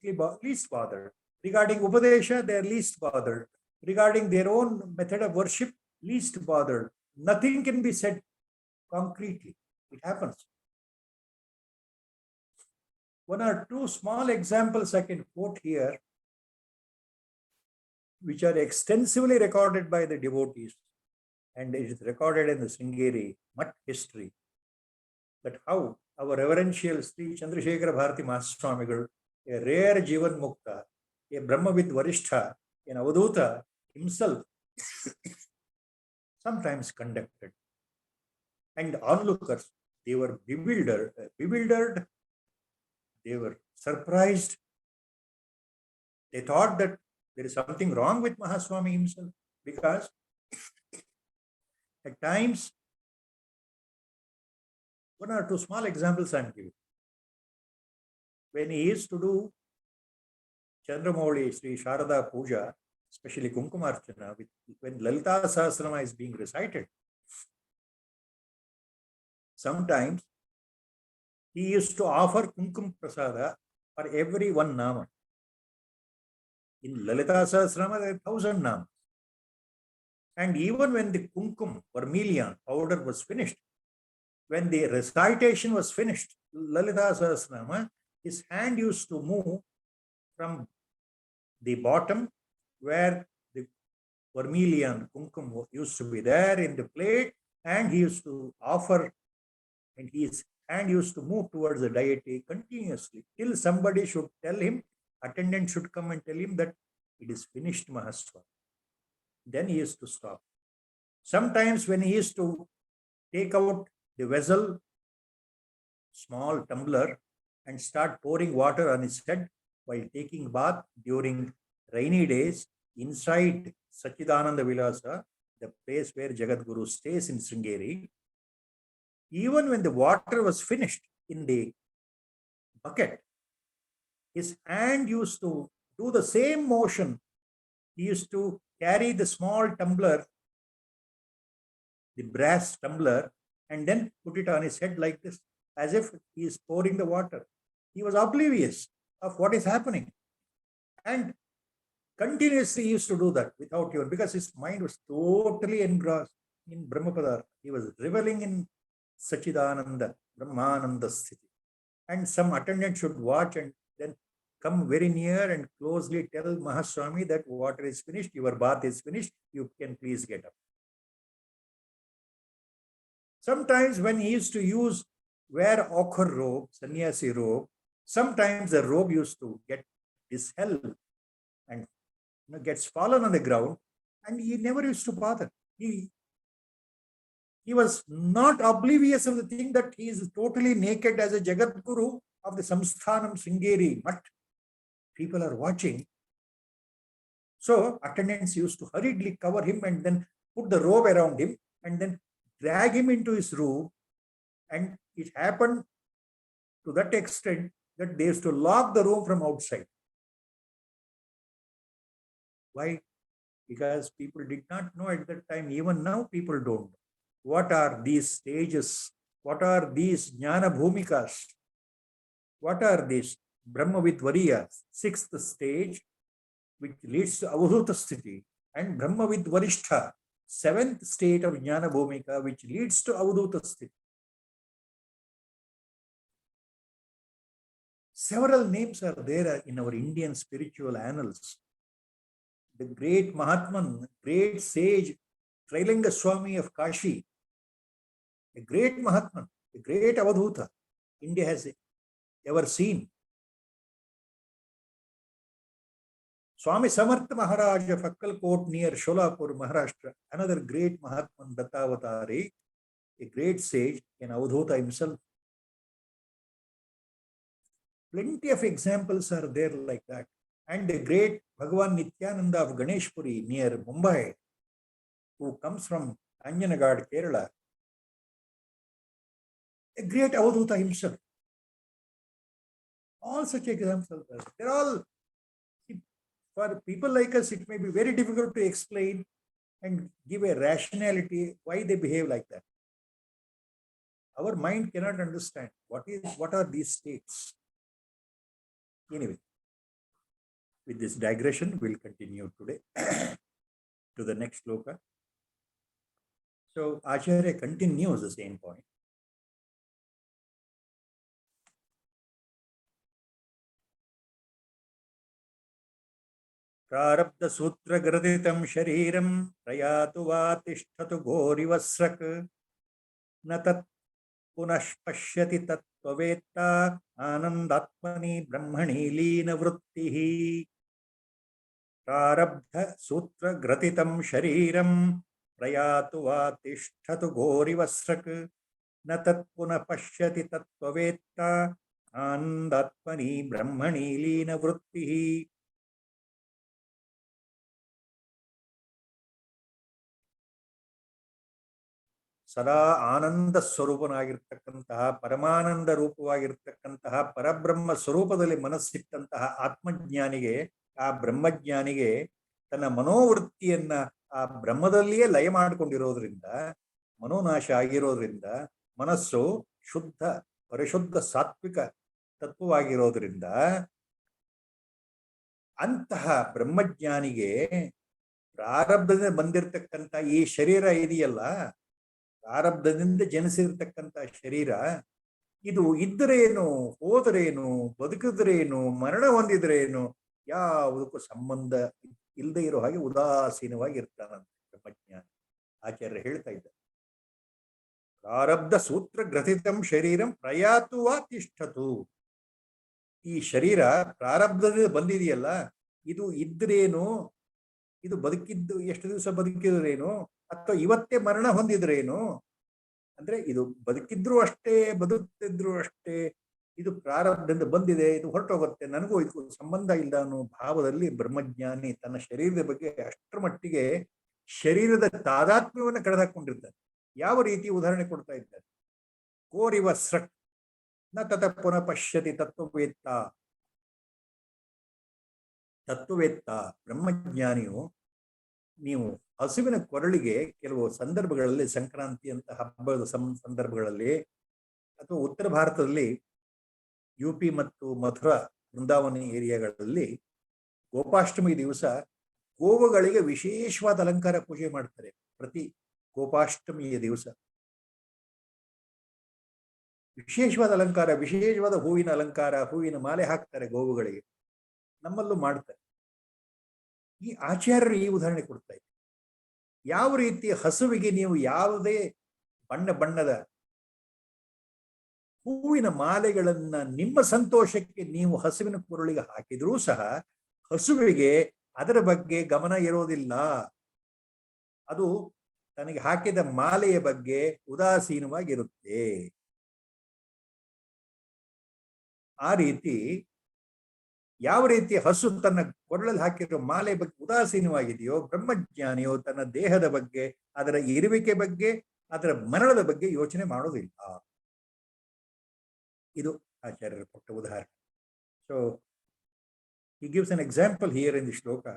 bothered. Regarding Upadesha, they are least bothered. Regarding their own method of worship, least bothered. Nothing can be said concretely. It happens. One or two small examples I can quote here, which are extensively recorded by the devotees, and it is recorded in the Sringeri Mutt history, that how our reverential Sri Chandrasekhara Bharati Mahaswamigal, a rare Jivan Mukta, a Brahmavid Varishtha, an Avadhuta himself, sometimes conducted. And onlookers, they were bewildered, they were surprised. They thought that there is something wrong with Mahaswami himself, because at times, one or two small examples I am giving. When he used to do Chandramouli Sri Sharada Puja, especially Kumkumarchana, when Lalita Sahasranama is being recited, sometimes he used to offer Kumkum Prasada for every one Nama. In Lalita Sahasranama, there are 1,000 Namas. And even when the Kumkum, vermilion powder was finished, when the recitation was finished, Lalita Sahasranama, his hand used to move from the bottom where the vermilion kumkum used to be there in the plate, and he used to offer, and his hand used to move towards the deity continuously till somebody should tell him, attendant should come and tell him that it is finished, Mahaswami. Then he used to stop. Sometimes when he used to take out the vessel, small tumbler, and start pouring water on his head while taking bath during rainy days inside Sachidananda Vilasa, the place where Jagadguru stays in Sringeri, even when the water was finished in the bucket, his hand used to do the same motion. He used to carry the small tumbler, the brass tumbler, and then put it on his head like this, as if he is pouring the water. He was oblivious of what is happening. And continuously he used to do that without even, because his mind was totally engrossed in Brahmapada. He was reveling in Sachidananda, Brahmananda Sthiti. And some attendant should watch and then come very near and closely tell Mahaswami that water is finished, your bath is finished, you can please get up. Sometimes when he used to wear ochre robe, sannyasi robe, sometimes the robe used to get disheld and gets fallen on the ground, and he never used to bother. He was not oblivious of the thing that he is totally naked as a Jagadguru of the Samsthanam Sringeri. But people are watching. So attendants used to hurriedly cover him and then put the robe around him and then drag him into his room. And it happened to that extent that they used to lock the room from outside. Why? Because people did not know at that time. Even now people don't know. What are these stages? What are these Jnana Bhumikas? What are these Brahmavidvariyas? Sixth stage, which leads to Avadhuta Sthiti, and Brahmavidvarishtha, seventh state of Jnana Bhumika, which leads to Avadhuta Sthiti. Several names are there in our Indian spiritual annals. The great Mahatman, great sage, Trailinga Swami of Kashi, a great Mahatman, a great Avadhuta India has ever seen. Swami Samartha Maharaj of Akkalkot near Sholapur, Maharashtra, another great Mahatman, Dattavatari, a great sage, an Avadhuta himself. Plenty of examples are there like that. And the great Bhagavan Nityananda of Ganeshpuri near Mumbai, who comes from Anjanagad, Kerala, a great Avadhuta himself. All such examples are there. They're all, for people like us, it may be very difficult to explain and give a rationality why they behave like that. Our mind cannot understand what are these states. Anyway, with this digression, we'll continue today to the next sloka. So Acharya continues the same point. Prarabdha sutra graditam shariram prayatu vatishtatu ghorivasrak natat punashpashyati tattvavetta anandatmani brahmani leena vrittihi. Prarabdha sutra gratitam shariram prayatu vatishtatu ghorivasrak natat punapashyati tattvavetta anandatmani brahmani leena vrittihi. ಸದಾ ಆನಂದ ಸ್ವರೂಪನಾಗಿರ್ತಕ್ಕಂತಹ ಪರಮಾನಂದ ರೂಪವಾಗಿರ್ತಕ್ಕಂತಹ ಪರಬ್ರಹ್ಮ ಸ್ವರೂಪದಲ್ಲಿ ಮನಸ್ಸಿಟ್ಟಂತಹ ಆತ್ಮಜ್ಞಾನಿಗೆ, ಆ ಬ್ರಹ್ಮಜ್ಞಾನಿಗೆ ತನ್ನ ಮನೋವೃತ್ತಿಯನ್ನ ಆ ಬ್ರಹ್ಮದಲ್ಲಿಯೇ ಲಯ ಮಾಡಿಕೊಂಡಿರೋದ್ರಿಂದ, ಮನೋನಾಶ ಆಗಿರೋದ್ರಿಂದ, ಮನಸ್ಸು ಶುದ್ಧ ಪರಿಶುದ್ಧ ಸಾತ್ವಿಕ ತತ್ವವಾಗಿರೋದ್ರಿಂದ ಅಂತಹ ಬ್ರಹ್ಮಜ್ಞಾನಿಗೆ ಪ್ರಾರಬ್ಧದಿಂದ ಬಂದಿರತಕ್ಕಂಥ ಈ ಶರೀರ ಇದೆಯಲ್ಲ, ಪ್ರಾರಬ್ಧದಿಂದ ಜನಿಸಿರ್ತಕ್ಕಂಥ ಶರೀರ, ಇದು ಇದ್ದರೇನು, ಹೋದರೇನು, ಬದುಕಿದ್ರೇನು, ಮರಣ ಹೊಂದಿದ್ರೇನು, ಯಾವುದಕ್ಕೂ ಸಂಬಂಧ ಇಲ್ಲದೆ ಇರೋ ಹಾಗೆ ಉದಾಸೀನವಾಗಿ ಇರ್ತಾನಂತೆ ಬ್ರಹ್ಮಜ್ಞಾನಿ. ಆಚಾರ್ಯ ಹೇಳ್ತಾ ಇದ್ದಾರೆ, ಪ್ರಾರಬ್ಧ ಸೂತ್ರ ಗ್ರಥಿತಂ ಶರೀರಂ ಪ್ರಯಾತು ವಾ ತಿಷ್ಠತು. ಈ ಶರೀರ ಪ್ರಾರಬ್ಧದಿಂದ ಬಂದಿದೆಯಲ್ಲ, ಇದು ಇದ್ರೇನು, ಇದು ಬದುಕಿದ್ದು ಎಷ್ಟು ದಿವಸ ಬದುಕಿದ್ರೇನು, ಅಥವಾ ಇವತ್ತೇ ಮರಣ ಹೊಂದಿದ್ರೇನು, ಅಂದ್ರೆ ಇದು ಬದುಕಿದ್ರು ಅಷ್ಟೇ, ಬದುಕ್ತಿದ್ರು ಅಷ್ಟೇ, ಇದು ಪ್ರಾರಬ್ಧದಿಂದ ಬಂದಿದೆ, ಇದು ಹೊರಟೋಗುತ್ತೆ, ನನಗೂ ಇದಕ್ಕೂ ಸಂಬಂಧ ಇಲ್ಲ ಅನ್ನೋ ಭಾವದಲ್ಲಿ ಬ್ರಹ್ಮಜ್ಞಾನಿ ತನ್ನ ಶರೀರದ ಬಗ್ಗೆ ಅಷ್ಟರ ಮಟ್ಟಿಗೆ ಶರೀರದ ತಾದಾತ್ಮ್ಯವನ್ನು ಕಳೆದುಕೊಂಡಿರ್ತಾರೆ. ಯಾವ ರೀತಿ ಉದಾಹರಣೆ ಕೊಡ್ತಾ ಇದ್ದಾರೆ? ಕೋರಿವ ಸೃಕ್ ನ ತತ ಪುನಃ ಪಶ್ಯತಿ ತತ್ವವೇತ್ತ. ತತ್ವವೇತ್ತ ಬ್ರಹ್ಮಜ್ಞಾನಿಯು, ನೀವು ಹಸುವಿನ ಕೊರಳಿಗೆ ಕೆಲವು ಸಂದರ್ಭಗಳಲ್ಲಿ, ಸಂಕ್ರಾಂತಿ ಅಂತ ಹಬ್ಬದ ಸಂದರ್ಭಗಳಲ್ಲಿ, ಅಥವಾ ಉತ್ತರ ಭಾರತದಲ್ಲಿ UP ಮತ್ತು ಮಥುರಾ ವೃಂದಾವನ ಏರಿಯಾಗಳಲ್ಲಿ ಗೋಪಾಷ್ಟಮಿ ದಿವಸ ಗೋವುಗಳಿಗೆ ವಿಶೇಷವಾದ ಅಲಂಕಾರ ಪೂಜೆ ಮಾಡ್ತಾರೆ. ಪ್ರತಿ ಗೋಪಾಷ್ಟಮಿಯ ದಿವಸ ವಿಶೇಷವಾದ ಅಲಂಕಾರ, ವಿಶೇಷವಾದ ಹೂವಿನ ಅಲಂಕಾರ, ಹೂವಿನ ಮಾಲೆ ಹಾಕ್ತಾರೆ ಗೋವುಗಳಿಗೆ. ನಮ್ಮಲ್ಲೂ ಮಾಡ್ತಾರೆ. ಈ ಆಚಾರ್ಯರು ಈ ಉದಾಹರಣೆ ಕೊಡ್ತಾ ಇದ್ದಾರೆ. ಯಾವ ರೀತಿ ಹಸುವಿಗೆ ನೀವು ಯಾವುದೇ ಬಣ್ಣ ಬಣ್ಣದ ಹೂವಿನ ಮಾಲೆಗಳನ್ನ ನಿಮ್ಮ ಸಂತೋಷಕ್ಕೆ ನೀವು ಹಸುವಿನ ಕೊರಳಿಗೆ ಹಾಕಿದ್ರೂ ಸಹ ಹಸುವಿಗೆ ಅದರ ಬಗ್ಗೆ ಗಮನ ಇರೋದಿಲ್ಲ. ಅದು ತನಗೆ ಹಾಕಿದ ಮಾಲೆಯ ಬಗ್ಗೆ ಉದಾಸೀನವಾಗಿರುತ್ತೆ. ಆ ರೀತಿ ಯಾವ ರೀತಿ ಹಸು ತನ್ನ ಕೊರಳಲ್ಲಿ ಹಾಕಿರೋ ಮಾಲೆ ಬಗ್ಗೆ ಉದಾಸೀನವಾಗಿದೆಯೋ, ಬ್ರಹ್ಮಜ್ಞಾನಿಯೋ ತನ್ನ ದೇಹದ ಬಗ್ಗೆ, ಅದರ ಇರುವಿಕೆ ಬಗ್ಗೆ, ಅದರ ಮರಣದ ಬಗ್ಗೆ ಯೋಚನೆ ಮಾಡೋದಿಲ್ಲ. ಇದು ಆಚಾರ್ಯರು ಕೊಟ್ಟ ಉದಾಹರಣೆ. So he gives an example here in the shloka.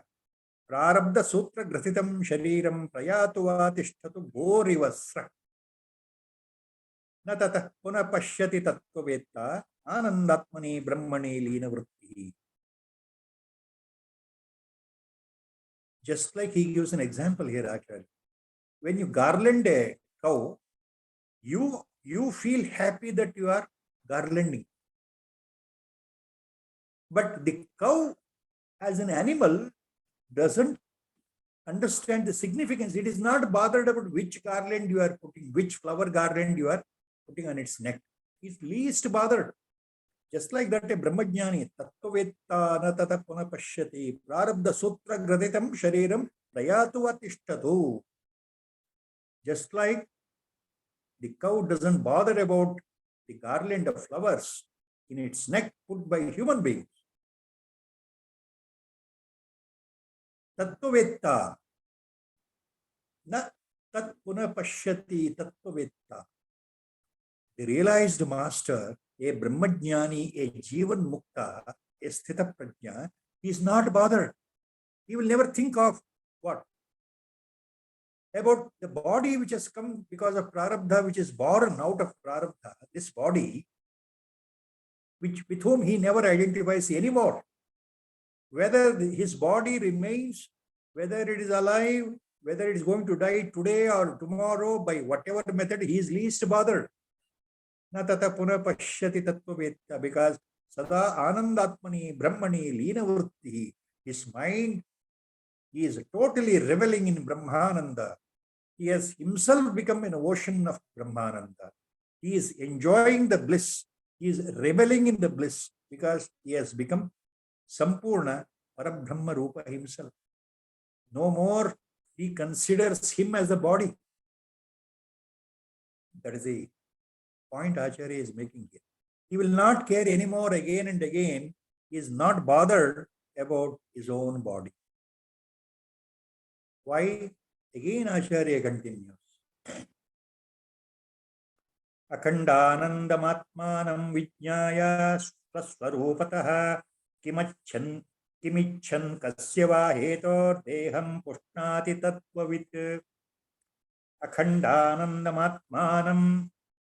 ಪ್ರಾರಬ್ಧ ಸೂತ್ರ ಗ್ರಥಿತಂ ಶರೀರಂ ಪ್ರಯಾತು ವಾ ತಿಷ್ಠತು ಗೋರಿವಸ್ರ ನ ತತಃ ಪುನಃ ಪಶ್ಯತಿ ತತ್ವವೇತ್ತ ಆನಂದಾತ್ಮನಿ ಬ್ರಹ್ಮಣಿ ಲೀನವೃತ್ತಿ. Just like he gives an example here, actually. When you garland a cow, you feel happy that you are garlanding. But the cow as an animal doesn't understand the significance. It is not bothered about which garland you are putting, which flower garland you are putting on its neck. It's least bothered. Just like that, a Brahmajnani, Tattvetta na tata puna pashyati, prarabdha sutra graditam shariram prayatu vatishtatu. Just like the cow doesn't bother about the garland of flowers in its neck put by human beings. Tattvetta na tat puna pashyati tattvetta. The realized master, a Brahmajnani, a Jivan Mukta, a Sthita Prajna, he is not bothered. He will never think of what? About the body which has come because of Prarabdha, which is born out of Prarabdha, this body, with whom he never identifies anymore. Whether his body remains, whether it is alive, whether it is going to die today or tomorrow, by whatever method, he is least bothered. Na tata puna pashyati tattvavetta, because sada anandatmani brahmani leenavrutti, his mind, he is totally reveling in Brahmananda. He has himself become an ocean of Brahmananda. He is enjoying the bliss. He is reveling in the bliss because he has become Sampurna Parabrahma Rupa himself. No more he considers him as a body. That is the point Acharya is making here. He will not care anymore again and again. He is not bothered about his own body. Why? Again Acharya continues. Akhandanandamatmanam vijñāya swasvarupataha kimichan kasya va hetor deham pushnati tattvavit. Akhandanandamatmanam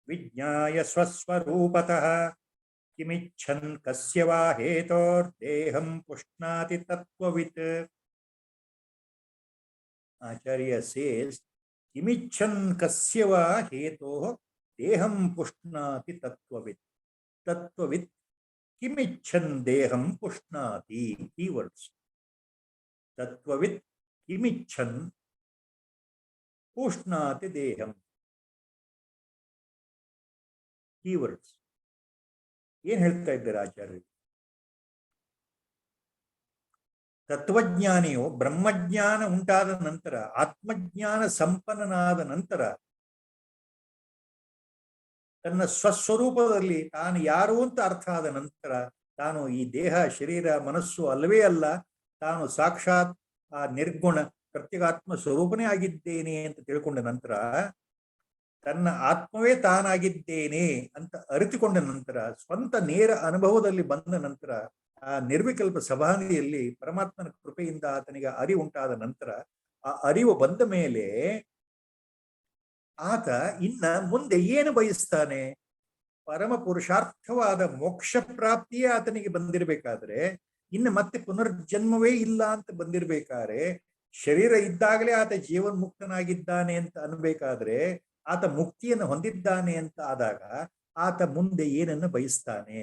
vijñāya swasvarupataha kimichan kasya va hetor deham pushnati tattvavit. Acharya says, Kimichan kasyava hetoh deham pushnati tattvavit. Tattvavit kimichan deham pushnati. Keywords. Tattvavit kimichan pushnati deham. Keywords. ಏನು ಹೇಳ್ತಾ ಇದ್ದಾರೆ ಆಚಾರ್ಯರು? ತತ್ವಜ್ಞಾನಿಯು ಬ್ರಹ್ಮಜ್ಞಾನ ಉಂಟಾದ ನಂತರ, ಆತ್ಮಜ್ಞಾನ ಸಂಪನ್ನನಾದ ನಂತರ, ತನ್ನ ಸ್ವಸ್ವರೂಪದಲ್ಲಿ ತಾನು ಯಾರು ಅಂತ ಅರ್ಥ ಆದ ನಂತರ, ತಾನು ಈ ದೇಹ ಶರೀರ ಮನಸ್ಸು ಅಲ್ಲವೇ ಅಲ್ಲ, ತಾನು ಸಾಕ್ಷಾತ್ ಆ ನಿರ್ಗುಣ ಪ್ರತ್ಯೇಗಾತ್ಮ ಸ್ವರೂಪನೇ ಆಗಿದ್ದೇನೆ ಅಂತ ತಿಳ್ಕೊಂಡ ನಂತರ, ತನ್ನ ಆತ್ಮವೇ ತಾನಾಗಿದ್ದೇನೆ ಅಂತ ಅರಿತುಕೊಂಡ ನಂತರ, ಸ್ವಂತ ನೇರ ಅನುಭವದಲ್ಲಿ ಬಂದ ನಂತರ, ಆ ನಿರ್ವಿಕಲ್ಪ ಸಭಾನಿಯಲ್ಲಿ ಪರಮಾತ್ಮನ ಕೃಪೆಯಿಂದ ಆತನಿಗೆ ಅರಿವು ಉಂಟಾದ ನಂತರ, ಆ ಅರಿವು ಬಂದ ಮೇಲೆ ಆತ ಇನ್ನ ಮುಂದೆ ಏನು ಬಯಸ್ತಾನೆ? ಪರಮ ಪುರುಷಾರ್ಥವಾದ ಮೋಕ್ಷ ಪ್ರಾಪ್ತಿಯೇ ಆತನಿಗೆ ಬಂದಿರಬೇಕಾದ್ರೆ, ಇನ್ನು ಮತ್ತೆ ಪುನರ್ಜನ್ಮವೇ ಇಲ್ಲ ಅಂತ ಬಂದಿರಬೇಕಾದ್ರೆ, ಶರೀರ ಇದ್ದಾಗಲೇ ಆತ ಜೀವನ್ ಮುಕ್ತನಾಗಿದ್ದಾನೆ ಅಂತ ಅನ್ಬೇಕಾದ್ರೆ, ಆತ ಮುಕ್ತಿಯನ್ನು ಹೊಂದಿದ್ದಾನೆ ಅಂತ ಆದಾಗ ಆತ ಮುಂದೆ ಏನನ್ನು ಬಯಸ್ತಾನೆ?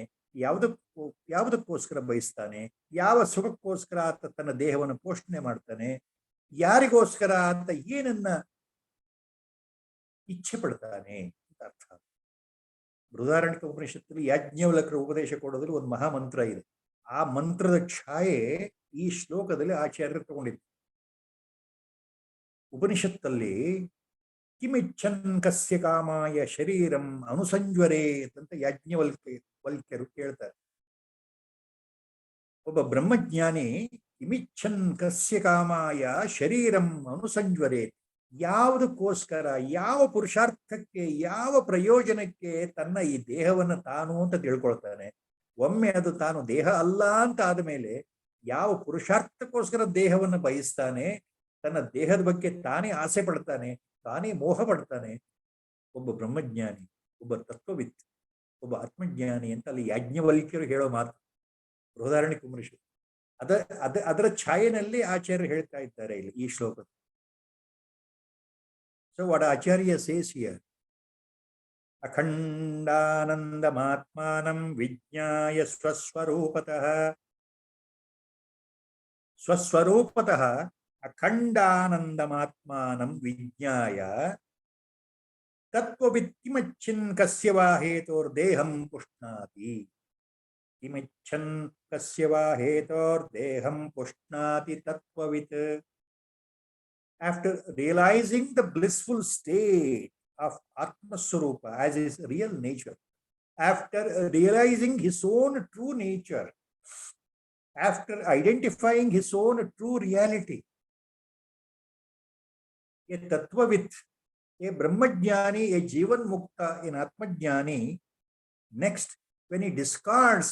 ಯಾವುದಕ್ಕೋಸ್ಕರ ಬಯಸ್ತಾನೆ? ಯಾವ ಸುಖಕ್ಕೋಸ್ಕರ ಆತ ತನ್ನ ದೇಹವನ್ನು ಪೋಷಣೆ ಮಾಡ್ತಾನೆ? ಯಾರಿಗೋಸ್ಕರ ಆತ ಏನನ್ನ ಇಚ್ಛೆ ಪಡ್ತಾನೆ ಅಂತ ಅರ್ಥ. ಬೃಹದಾರಣ್ಯಕ ಉಪನಿಷತ್ತಲ್ಲಿ ಯಾಜ್ಞವಲ್ಕ್ಯರ ಉಪದೇಶ ಕೊಡೋದ್ರಲ್ಲಿ ಒಂದು ಮಹಾಮಂತ್ರ ಇದೆ. ಆ ಮಂತ್ರದ ಛಾಯೆ ಈ ಶ್ಲೋಕದಲ್ಲಿ ಆಚಾರ್ಯರು ತಗೊಂಡಿದ್ರು. ಉಪನಿಷತ್ತಲ್ಲಿ ಕಿಮಿಚ್ಛನ್ ಕಸ್ಯ ಕಾಮಾಯ ಶರೀರಂ ಅನುಸಂಜ್ವರೇ ಅಂತ ಯಾಜ್ಞವಲ್ಕ್ಯರು ಕೇಳ್ತಾರೆ. ಒಬ್ಬ ಬ್ರಹ್ಮಜ್ಞಾನಿ ಕಿಮಿಚ್ಛನ್ ಕಸ್ಯ ಕಾಮಾಯ ಶರೀರಂ ಅನುಸಂಜ್ವರೇ, ಯಾವುದಕ್ಕೋಸ್ಕರ, ಯಾವ ಪುರುಷಾರ್ಥಕ್ಕೆ, ಯಾವ ಪ್ರಯೋಜನಕ್ಕೆ ತನ್ನ ಈ ದೇಹವನ್ನು ತಾನು ಅಂತ ತಿಳ್ಕೊಳ್ತಾನೆ. ಒಮ್ಮೆ ಅದು ತಾನು ದೇಹ ಅಲ್ಲ ಅಂತ ಆದಮೇಲೆ ಯಾವ ಪುರುಷಾರ್ಥಕ್ಕೋಸ್ಕರ ದೇಹವನ್ನು ಬಯಸ್ತಾನೆ, ತನ್ನ ದೇಹದ ಬಗ್ಗೆ ತಾನೇ ಆಸೆ ಪಡ್ತಾನೆ, ತಾನೇ ಮೋಹ ಪಡ್ತಾನೆ. ಒಬ್ಬ ಬ್ರಹ್ಮಜ್ಞಾನಿ, ಒಬ್ಬ ತತ್ವವಿತ್, ಒಬ್ಬ ಆತ್ಮಜ್ಞಾನಿ ಅಂತ ಅಲ್ಲಿ ಯಾಜ್ಞವಲ್ಕ್ಯರು ಹೇಳೋ ಮಾತು ಬೃಹದಾರಣ್ಯಕ ಉಪನಿಷತ್ತು. ಅದರ ಛಾಯೆನಲ್ಲಿ ಆಚಾರ್ಯರು ಹೇಳ್ತಾ ಇದ್ದಾರೆ ಇಲ್ಲಿ ಈ ಶ್ಲೋಕ. So what Acharya says here, Akhandanandamatmanam Vijnaya Swaswarupatah Akhandanandamatmanam Vijnaya Tatvavit Kimachin Kasyava Hetor Deham Pushnati. Kimachan Kasyava Hetor Deham Pushnati Tatvavit. After realizing the blissful state of Atmaswarupa as his real nature, after realizing his own true nature, after identifying his own true reality, a Tattvavit, a Brahmajnani, a Jivan Mukta, an Atmajnani, next, when he discards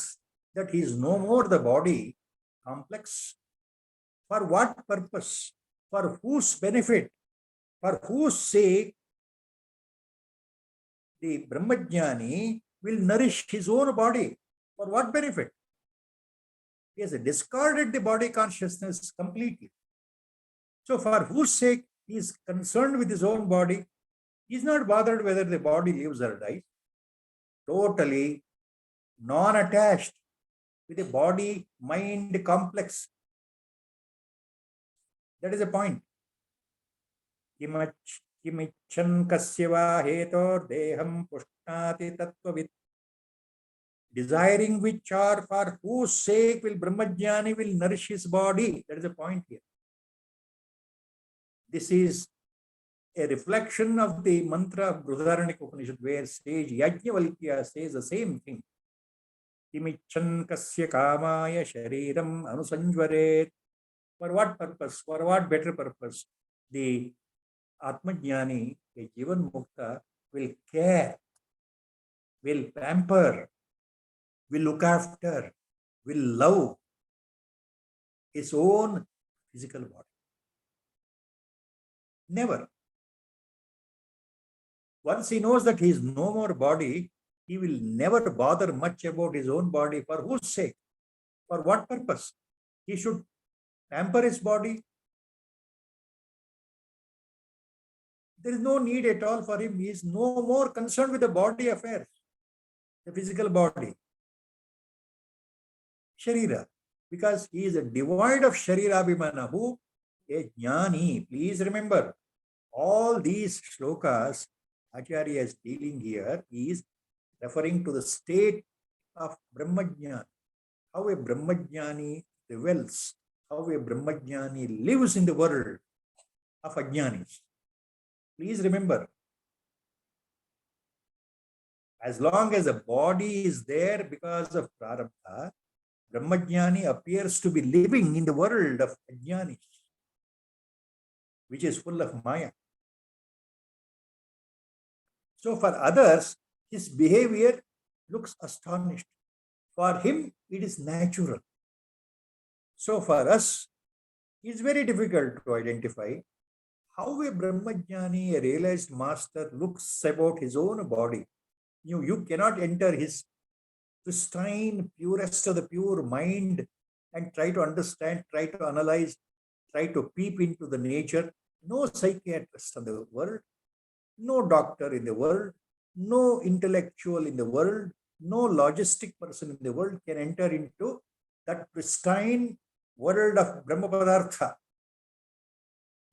that he is no more the body complex, for what purpose? For whose benefit, for whose sake the Brahmajnani will nourish his own body? For what benefit? He has discarded the body consciousness completely. So for whose sake he is concerned with his own body? He is not bothered whether the body lives or dies. Totally non-attached with the body-mind complex. That is the point. Kimichan kasyava hetor deham pushnati tattvavit. Desiring which or for whose sake will Brahmajnani will nourish his body. That is the point here. This is a reflection of the mantra of Bృహదారణ్యక Upanishad, where sage Yajnavalkya says the same thing. Kimichan kasya kamaya shariram anusanjvaret. For what purpose? For what better purpose? The Atmajnani, a Jivan Mukta, will care, will pamper, will look after, will love his own physical body. Never. Once he knows that he is no more body, he will never bother much about his own body. For whose sake? For what purpose? He should pamper his body. There is no need at all for him. He is no more concerned with the body affairs, the physical body, Sharira, because he is devoid of Sharira Abhimana. Who? A Jnani. Please remember, all these shlokas Acharya is dealing here is referring to the state of Brahmajnani, how a Brahmajnani dwells, how a Brahmajnani lives in the world of Ajnanis. Please remember, as long as the body is there because of Prarabdha, Brahmajnani appears to be living in the world of Ajnanis. which is full of Maya. So for others, his behavior looks astonished. For him, it is natural. So for us, it's very difficult to identify how a Brahmajnani, a realized master, looks about his own body. You cannot enter his pristine, purest of the pure mind and try to understand, try to analyze, try to peep into the nature. No psychiatrist in the world, no doctor in the world, no intellectual in the world, no logistic person in the world can enter into that pristine world of Brahma Padartha,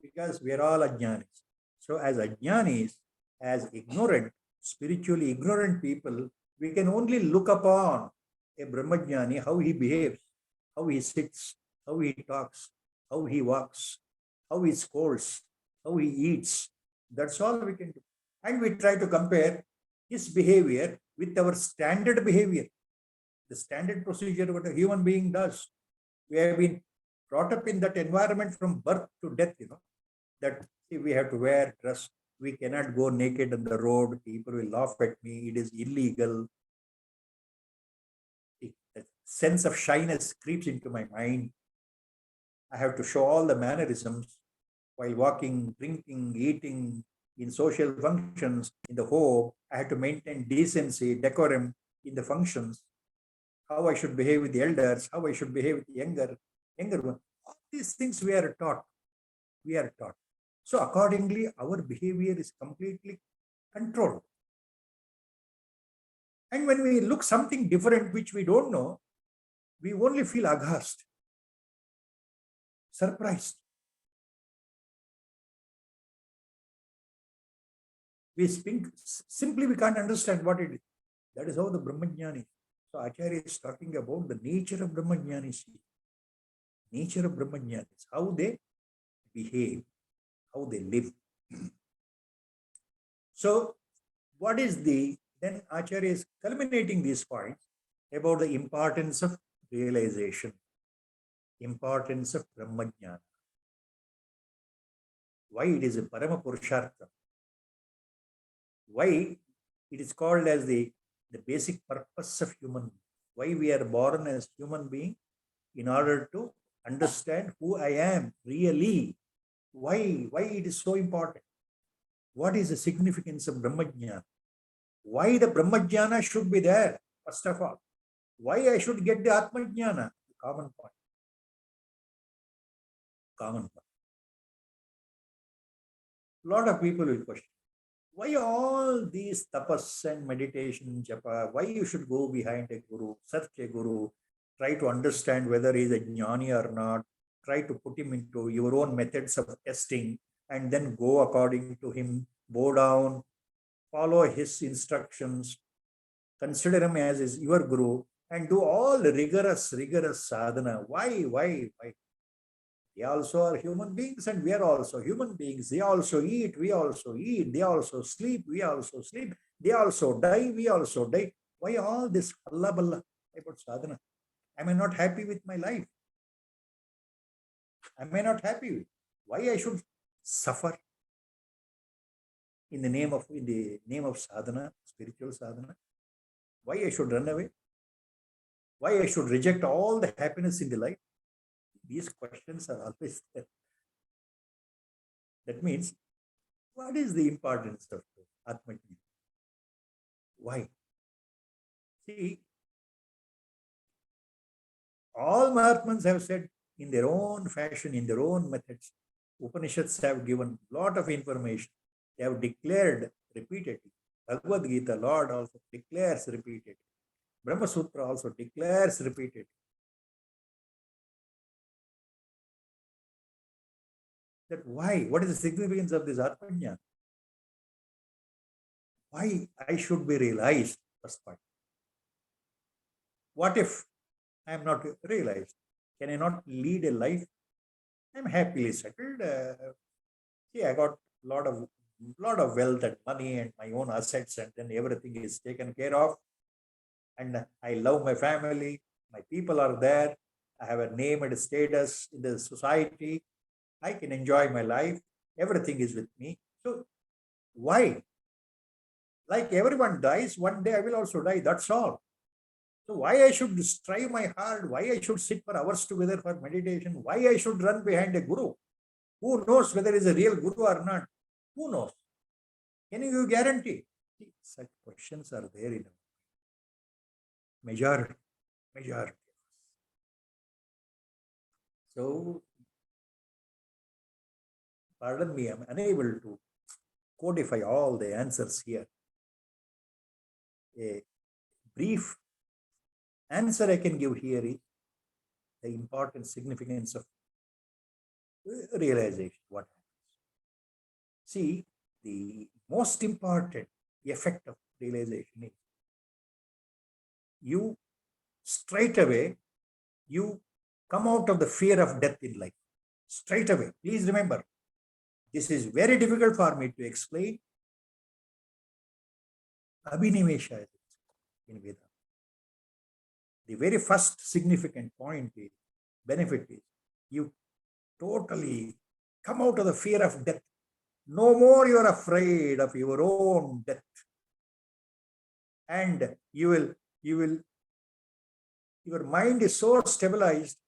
because we are all ajnanis. So as ajnanis, as ignorant, spiritually ignorant people, we can only look upon a Brahmajnani, how he behaves, how he sits, how he talks, how he walks, how he scolds, how he eats. That's all we can do. And we try to compare his behavior with our standard behavior, the standard procedure what a human being does. We have been brought up in that environment from birth to death, that we have to wear dress. We cannot go naked on the road. People will laugh at me. It is illegal. The sense of shyness creeps into my mind. I have to show all the mannerisms while walking, drinking, eating, in social functions, in the home. I have to maintain decency, decorum in the functions. How I should behave with the elders, how I should behave with the younger one. All these things we are taught. We are taught. So accordingly, our behavior is completely controlled. And when we look something different which we don't know, we only feel aghast, surprised. We think simply we can't understand what it is. That is how the Brahmajnani. So Acharya is talking about the nature of Brahmajnanis. Nature of Brahmajnanis, how they behave, how they live. So what is then Acharya is culminating these points about the importance of realization, importance of Brahmajnana. Why it is a Parama Purushartha. Why it is called as the basic purpose of human being. Why we are born as human being, in order to understand who I am really. Why it is so important? What is the significance of Brahmajnana? Why the Brahmajnana should be there, first of all? Why I should get the Atmajnana? Common point. Common point. A lot of people will question, why all these tapas and meditation, japa? Why you should go behind a guru, search a guru, try to understand whether he is a jnani or not, try to put him into your own methods of testing, and then go according to him, bow down, follow his instructions, consider him as your guru, and do all rigorous sadhana. Why? They also are human beings and we are also human beings. They also eat, we also eat. They also sleep, we also sleep. They also die, we also die. Why all this Allah Balla about sadhana? Am I not happy with my life? Am I not happy with? Why I should suffer in the name of sadhana, spiritual sadhana? Why I should run away? Why I should reject all the happiness in the life? These questions are always there. That means, what is the importance of Atmajnana? Why? See, all Mahatmas have said in their own fashion, in their own methods. Upanishads have given a lot of information. They have declared repeatedly. Bhagavad Gita, Lord also declares repeatedly. Brahma Sutra also declares repeatedly. That why? What is the significance of this Atmajnana? Why I should be realized? First point. What if I am not realized? Can I not lead a life? I am happily settled. I got a lot of wealth and money and my own assets, and then everything is taken care of. And I love my family. My people are there. I have a name and a status in the society. I can enjoy my life. everything is with me. So why? Like everyone dies, one day I will also die, that's all. So why I should strive my hard, why I should sit for hours together for meditation, why I should run behind a guru? Who knows whether he is a real guru or not? Who knows? Can you guarantee? Such questions are there in a majority. So, pardon me, I'm unable to codify all the answers here. A brief answer I can give here is the important significance of realization. What happens? See, the most important effect of realization is you straight away, you come out of the fear of death in life. Straight away. Please remember, this is very difficult for me to explain. Abhinivesha in Vedanta. The very first significant point is, benefit is, you totally come out of the fear of death. No more you are afraid of your own death. And your mind is so stabilized,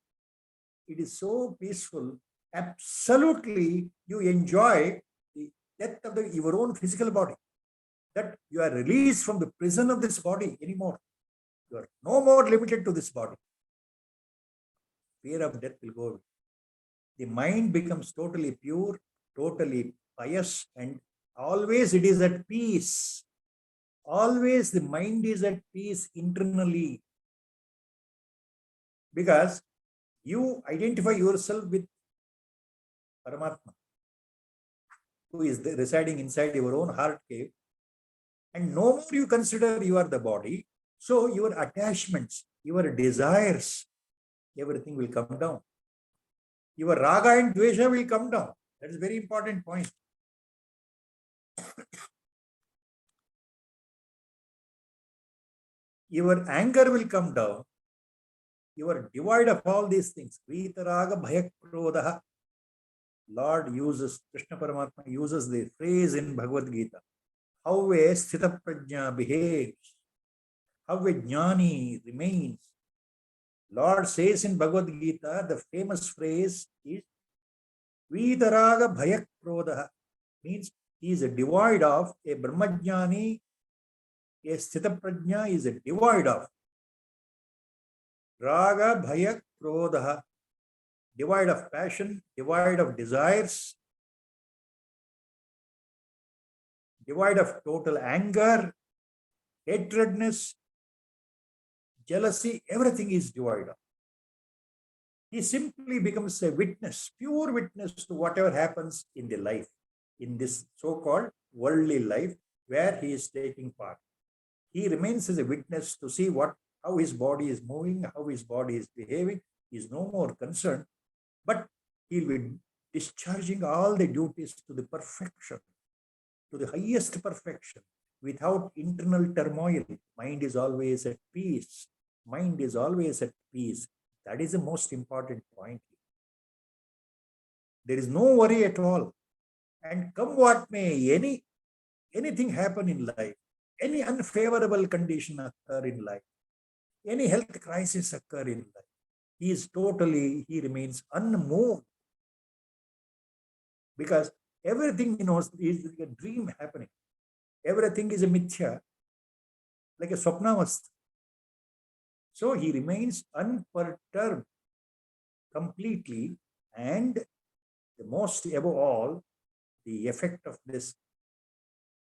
it is so peaceful, absolutely you enjoy the death of your own physical body, that you are released from the prison of this body anymore. You are no more limited to this body. Fear of death will go away. The mind becomes totally pure, totally pious, and always it is at peace. Always the mind is at peace internally. Because you identify yourself with Paramatma, who is residing inside your own heart cave, and no more you consider you are the body. So your attachments, your desires, everything will come down. Your raga and dvesha will come down. That is a very important point. Your anger will come down. You are devoid of all these things. Vitaraga bhayak krodha. Lord uses, Krishna Paramatma uses the phrase in Bhagavad Gita. How a sthita prajna behaves, how a jnani remains. Lord says in Bhagavad Gita, the famous phrase is Vitaraga bhayak krodha. Means he is devoid of, a Brahmajnani, a sthita prajna is devoid of raga bhayak krodha. Devoid of passion, devoid of desires, devoid of total anger, hatredness, jealousy, everything is devoid of. He simply becomes a witness, pure witness to whatever happens in the life, in this so-called worldly life where he is taking part. He remains as a witness to see how his body is moving, how his body is behaving. He is no more concerned. But he will be discharging all the duties to the perfection, to the highest perfection, without internal turmoil. Mind is always at peace. Mind is always at peace. That is the most important point. There is no worry at all. And come what may, anything happen in life, any unfavorable condition occur in life, any health crisis occur in life, he remains unmoved. Because everything is a dream happening. Everything is a mithya, like a swapnavastha. So he remains unperturbed completely, and the most above all, the effect of this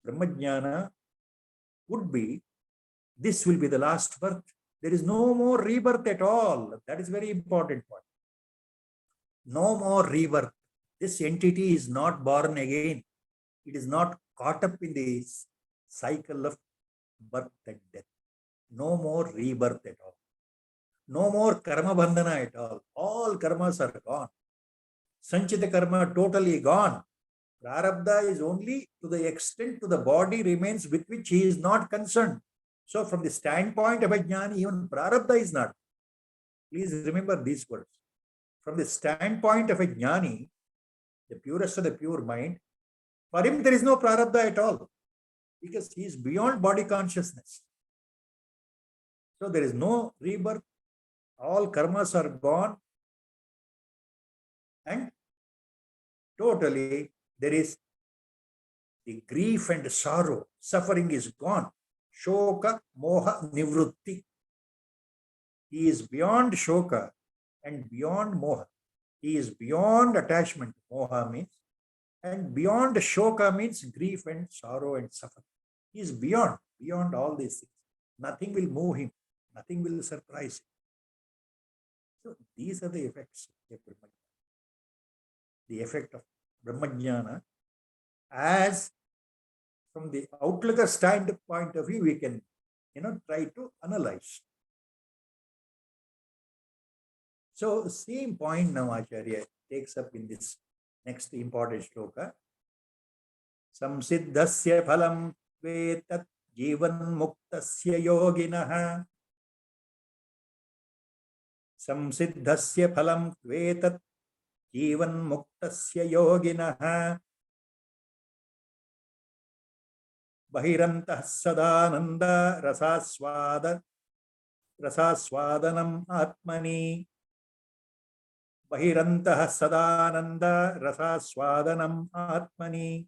Brahmajnana would be, this will be the last birth. There is no more rebirth at all. That is very important point. No more rebirth. This entity is not born again. It is not caught up in the cycle of birth and death. No more rebirth at all. No more karma bandhana at all. All karmas are gone. Sanchita karma totally gone. Prarabdha is only to the extent to the body remains with which he is not concerned. So from the standpoint of a jnani, even prarabdha is not. Please remember these words. From the standpoint of a jnani, the purest of the pure mind, for him there is no prarabdha at all, because he is beyond body consciousness. So there is no rebirth, all karmas are gone, and totally there is the grief and sorrow, suffering is gone. Shoka, moha, nivrutti. He is beyond shoka and beyond moha. He is beyond attachment, moha means, and beyond shoka means grief and sorrow and suffering. He is beyond all these things. Nothing will move him, nothing will surprise him. So these are the effects of Brahmajnana. The effect of Brahmajnana, as from the outlooker standpoint of view, we can try to analyze. So same point now Acharya takes up in this next important shloka. Samsiddhasya phalam vetat jivan muktasya yoginah. Samsiddhasya phalam vetat jivan muktasya yoginah. Bahirantah sadananda rasaswadanam atmani. Bahirantah sadananda rasaswadanam atmani.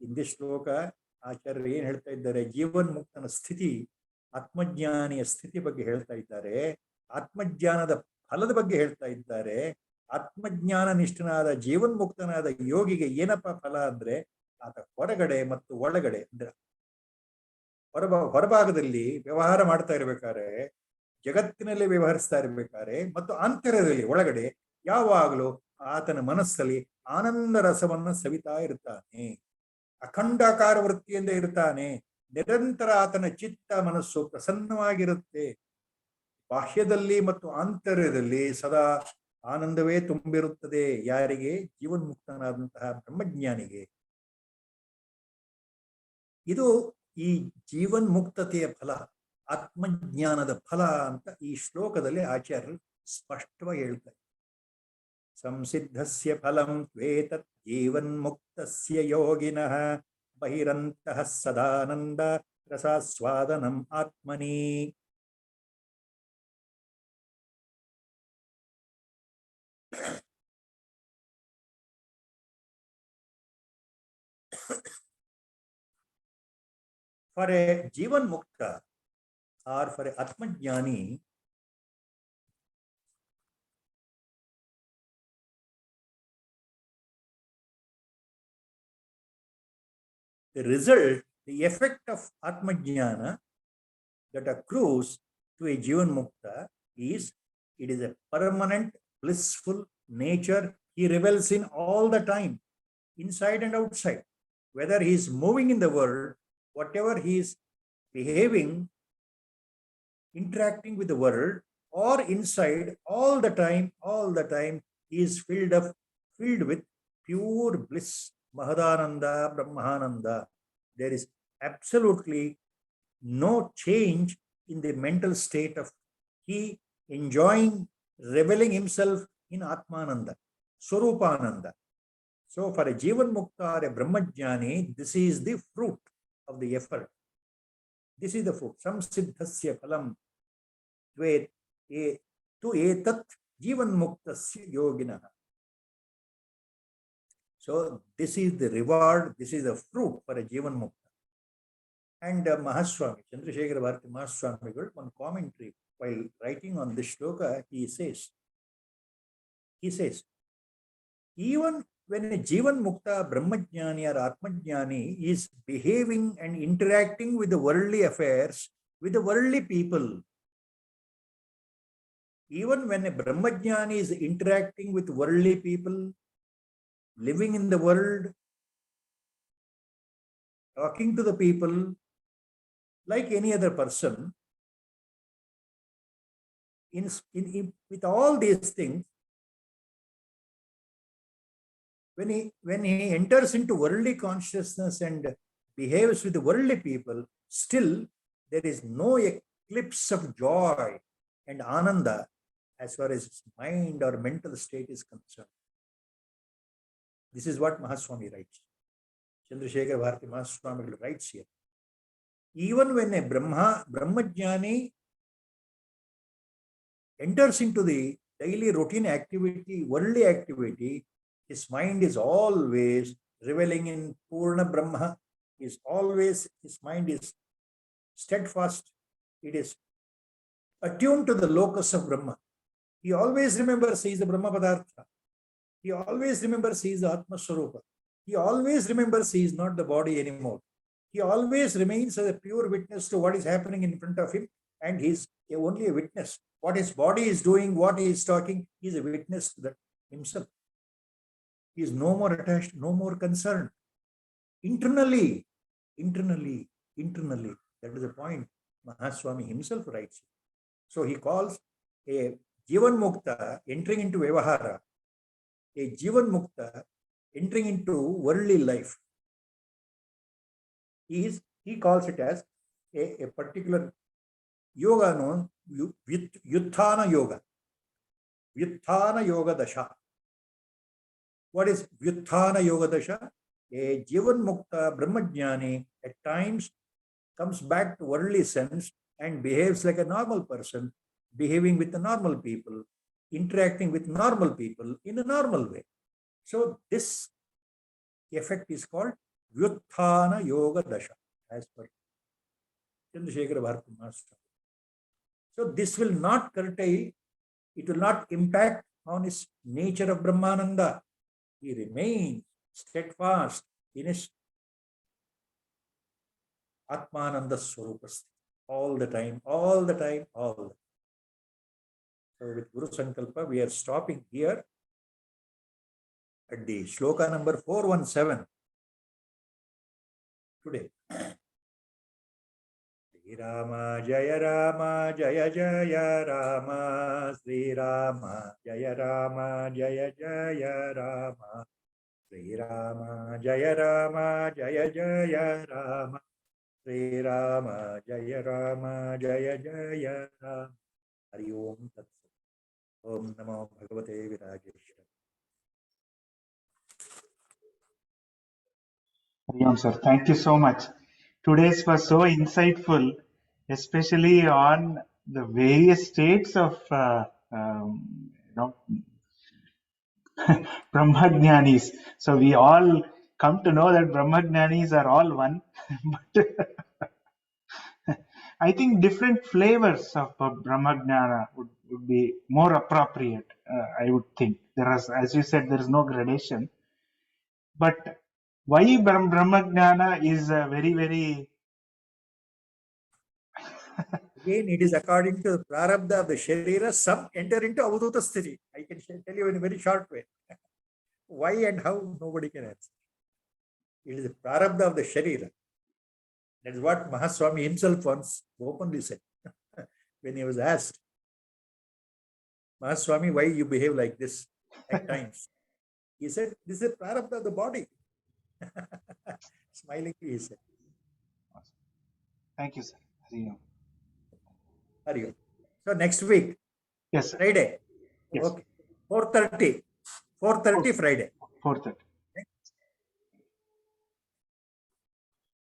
In this shloka, Acharya ಏನು ಹೇಳ್ತಾ ಇದ್ದಾರೆ, ಜೀವನ್ ಮುಕ್ತನ ಸ್ಥಿತಿ, ಆತ್ಮಜ್ಞಾನಿಯ ಸ್ಥಿತಿ ಬಗ್ಗೆ ಹೇಳ್ತಾ ಇದ್ದಾರೆ, ಆತ್ಮಜ್ಞಾನದ ಫಲದ ಬಗ್ಗೆ ಹೇಳ್ತಾ ಇದ್ದಾರೆ. ಆತ್ಮಜ್ಞಾನ ನಿಷ್ಠನಾದ ಜೀವನ್ ಮುಕ್ತನಾದ ಯೋಗಿಗೆ ಏನಪ್ಪ ಫಲ ಅಂದ್ರೆ, ಆತ ಹೊರಗಡೆ ಮತ್ತು ಒಳಗಡೆ ಅಂದ್ರೆ ಹೊರಭಾಗದಲ್ಲಿ ವ್ಯವಹಾರ ಮಾಡ್ತಾ ಇರ್ಬೇಕಾದ್ರೆ, ಜಗತ್ತಿನಲ್ಲಿ ವ್ಯವಹರಿಸ್ತಾ ಇರ್ಬೇಕಾದ್ರೆ, ಮತ್ತು ಅಂತರ್ಯದಲ್ಲಿ ಒಳಗಡೆ ಯಾವಾಗಲೂ ಆತನ ಮನಸ್ಸಲ್ಲಿ ಆನಂದ ರಸವನ್ನ ಸವಿತಾ ಇರ್ತಾನೆ, ಅಖಂಡಾಕಾರ ವೃತ್ತಿಯಿಂದ ಇರ್ತಾನೆ. ನಿರಂತರ ಆತನ ಚಿತ್ತ ಮನಸ್ಸು ಪ್ರಸನ್ನವಾಗಿರುತ್ತೆ. ಬಾಹ್ಯದಲ್ಲಿ ಮತ್ತು ಆಂತರ್ಯದಲ್ಲಿ ಸದಾ ಆನಂದವೇ ತುಂಬಿರುತ್ತದೆ. ಯಾರಿಗೆ? ಜೀವನ್ಮುಕ್ತನಾದಂತಹ ಬ್ರಹ್ಮಜ್ಞಾನಿಗೆ. ಇದು ಈ ಜೀವನ್ಮುಕ್ತತೆಯ ಫಲ, ಆತ್ಮಜ್ಞಾನದ ಫಲ ಅಂತ ಈ ಶ್ಲೋಕದಲ್ಲಿ ಆಚಾರ್ಯರು ಸ್ಪಷ್ಟವಾಗಿ ಹೇಳ್ತಾರೆ. ಸಂಸಿದ್ಧಸ್ಯ ಫಲಂ ತ್ವೇತತ್ ಜೀವನ್ಮುಕ್ತಸ್ಯ ಯೋಗಿನಃ ಬಹಿರಂತಃ ಸದಾನಂದ ರಸಾಸ್ವಾದನಂ ಆತ್ಮನಿ. For a Jivan Mukta or for a Atmajnani, the result, the effect of Atmajnana that accrues to a Jivan Mukta is, it is a permanent, blissful nature he revels in all the time, inside and outside. Whether he is moving in the world, whatever he is behaving, interacting with the world, or inside, all the time, he is filled with pure bliss, Mahadananda, Brahmananda. There is absolutely no change in the mental state of he enjoying, reveling himself in Atmananda, Swarupananda. So for a Jivan Mukta or a Brahmajnani, this is the fruit of the effort. This is the fruit. Samsiddhasya phalam tve tu etat Jivan Muktasya yoginah. So this is the reward, this is the fruit for a Jivan Mukta. And Mahaswami, Chandrasekhara Bharati Mahaswami, one commentary while writing on this shloka, he says, even when a Jivan Mukta, Brahmajnani or Atmajnani is behaving and interacting with the worldly affairs, with the worldly people, even when a Brahmajnani is interacting with worldly people, living in the world, talking to the people like any other person, with all these things, when he enters into worldly consciousness and behaves with the worldly people, still there is no eclipse of joy and ananda as far as his mind or mental state is concerned. This is what Mahaswami writes. Chandrasekhar Bharati Mahaswami writes here. Even when a Brahmajnani enters into the daily routine activity, worldly activity, his mind is always reveling in Purna Brahma. His mind is steadfast. It is attuned to the locus of Brahma. He always remembers he is the Brahma Padartha. He always remembers he is the Atma Swarupa. He always remembers he is not the body anymore. He always remains as a pure witness to what is happening in front of him, and he is only a witness. What his body is doing, what he is talking, he is a witness to that himself. He is no more attached, no more concerned. Internally. That is the point Mahaswami himself writes. So he calls a Jivan Mukta entering into Vyavahara, a Jivan Mukta entering into worldly life. He calls it as a particular yoga known Vyuthana Yoga. Vyuthana Yoga Dasha. What is Vyuthana Yoga Dasha? A Jivan Mukta Brahmajnani at times comes back to worldly sense and behaves like a normal person, behaving with the normal people, interacting with normal people in a normal way. So this effect is called Vyuthana Yoga Dasha, as per Chandrasekhara Bharati Master. So this will not curtail, it will not impact on his nature of Brahmananda. He remains steadfast in his Atmananda Swarupasti all the time. So with Guru Sankalpa, we are stopping here at the shloka number 417 today. Sri Rama Jaya Rama Jaya Jaya Rama, Sri Rama Jaya Rama Jaya Jaya Rama, Sri Rama Jaya Rama Jaya Jaya Rama, Sri Rama Jaya Rama Jaya Jaya Rama. Hari Om Tat Sat. Om Namo Bhagavate Virajeshwara. Hari Om, sir. Thank you so much. Today's was so insightful, especially on the various states of Brahmajnanis. So we all come to know that Brahmajnanis are all one, but I think different flavors of Brahmajnana would be more appropriate. I would think as you said, there is no gradation. But why Brahmajnana is very, very Again, it is according to the prarabdha of the sharira, some enter into avadhuta sthiti. I can tell you in a very short way. Why and how, nobody can answer. It is the prarabdha of the sharira. That is what Mahaswami himself once openly said when he was asked, Mahaswami, why you behave like this at times? He said, this is the prarabdha of the body. Smilingly he said. Thank you, sir. Hari Om. Hari Om. So next week, yes, sir. Friday. Yes. Okay. 4:30 Friday. 4:30.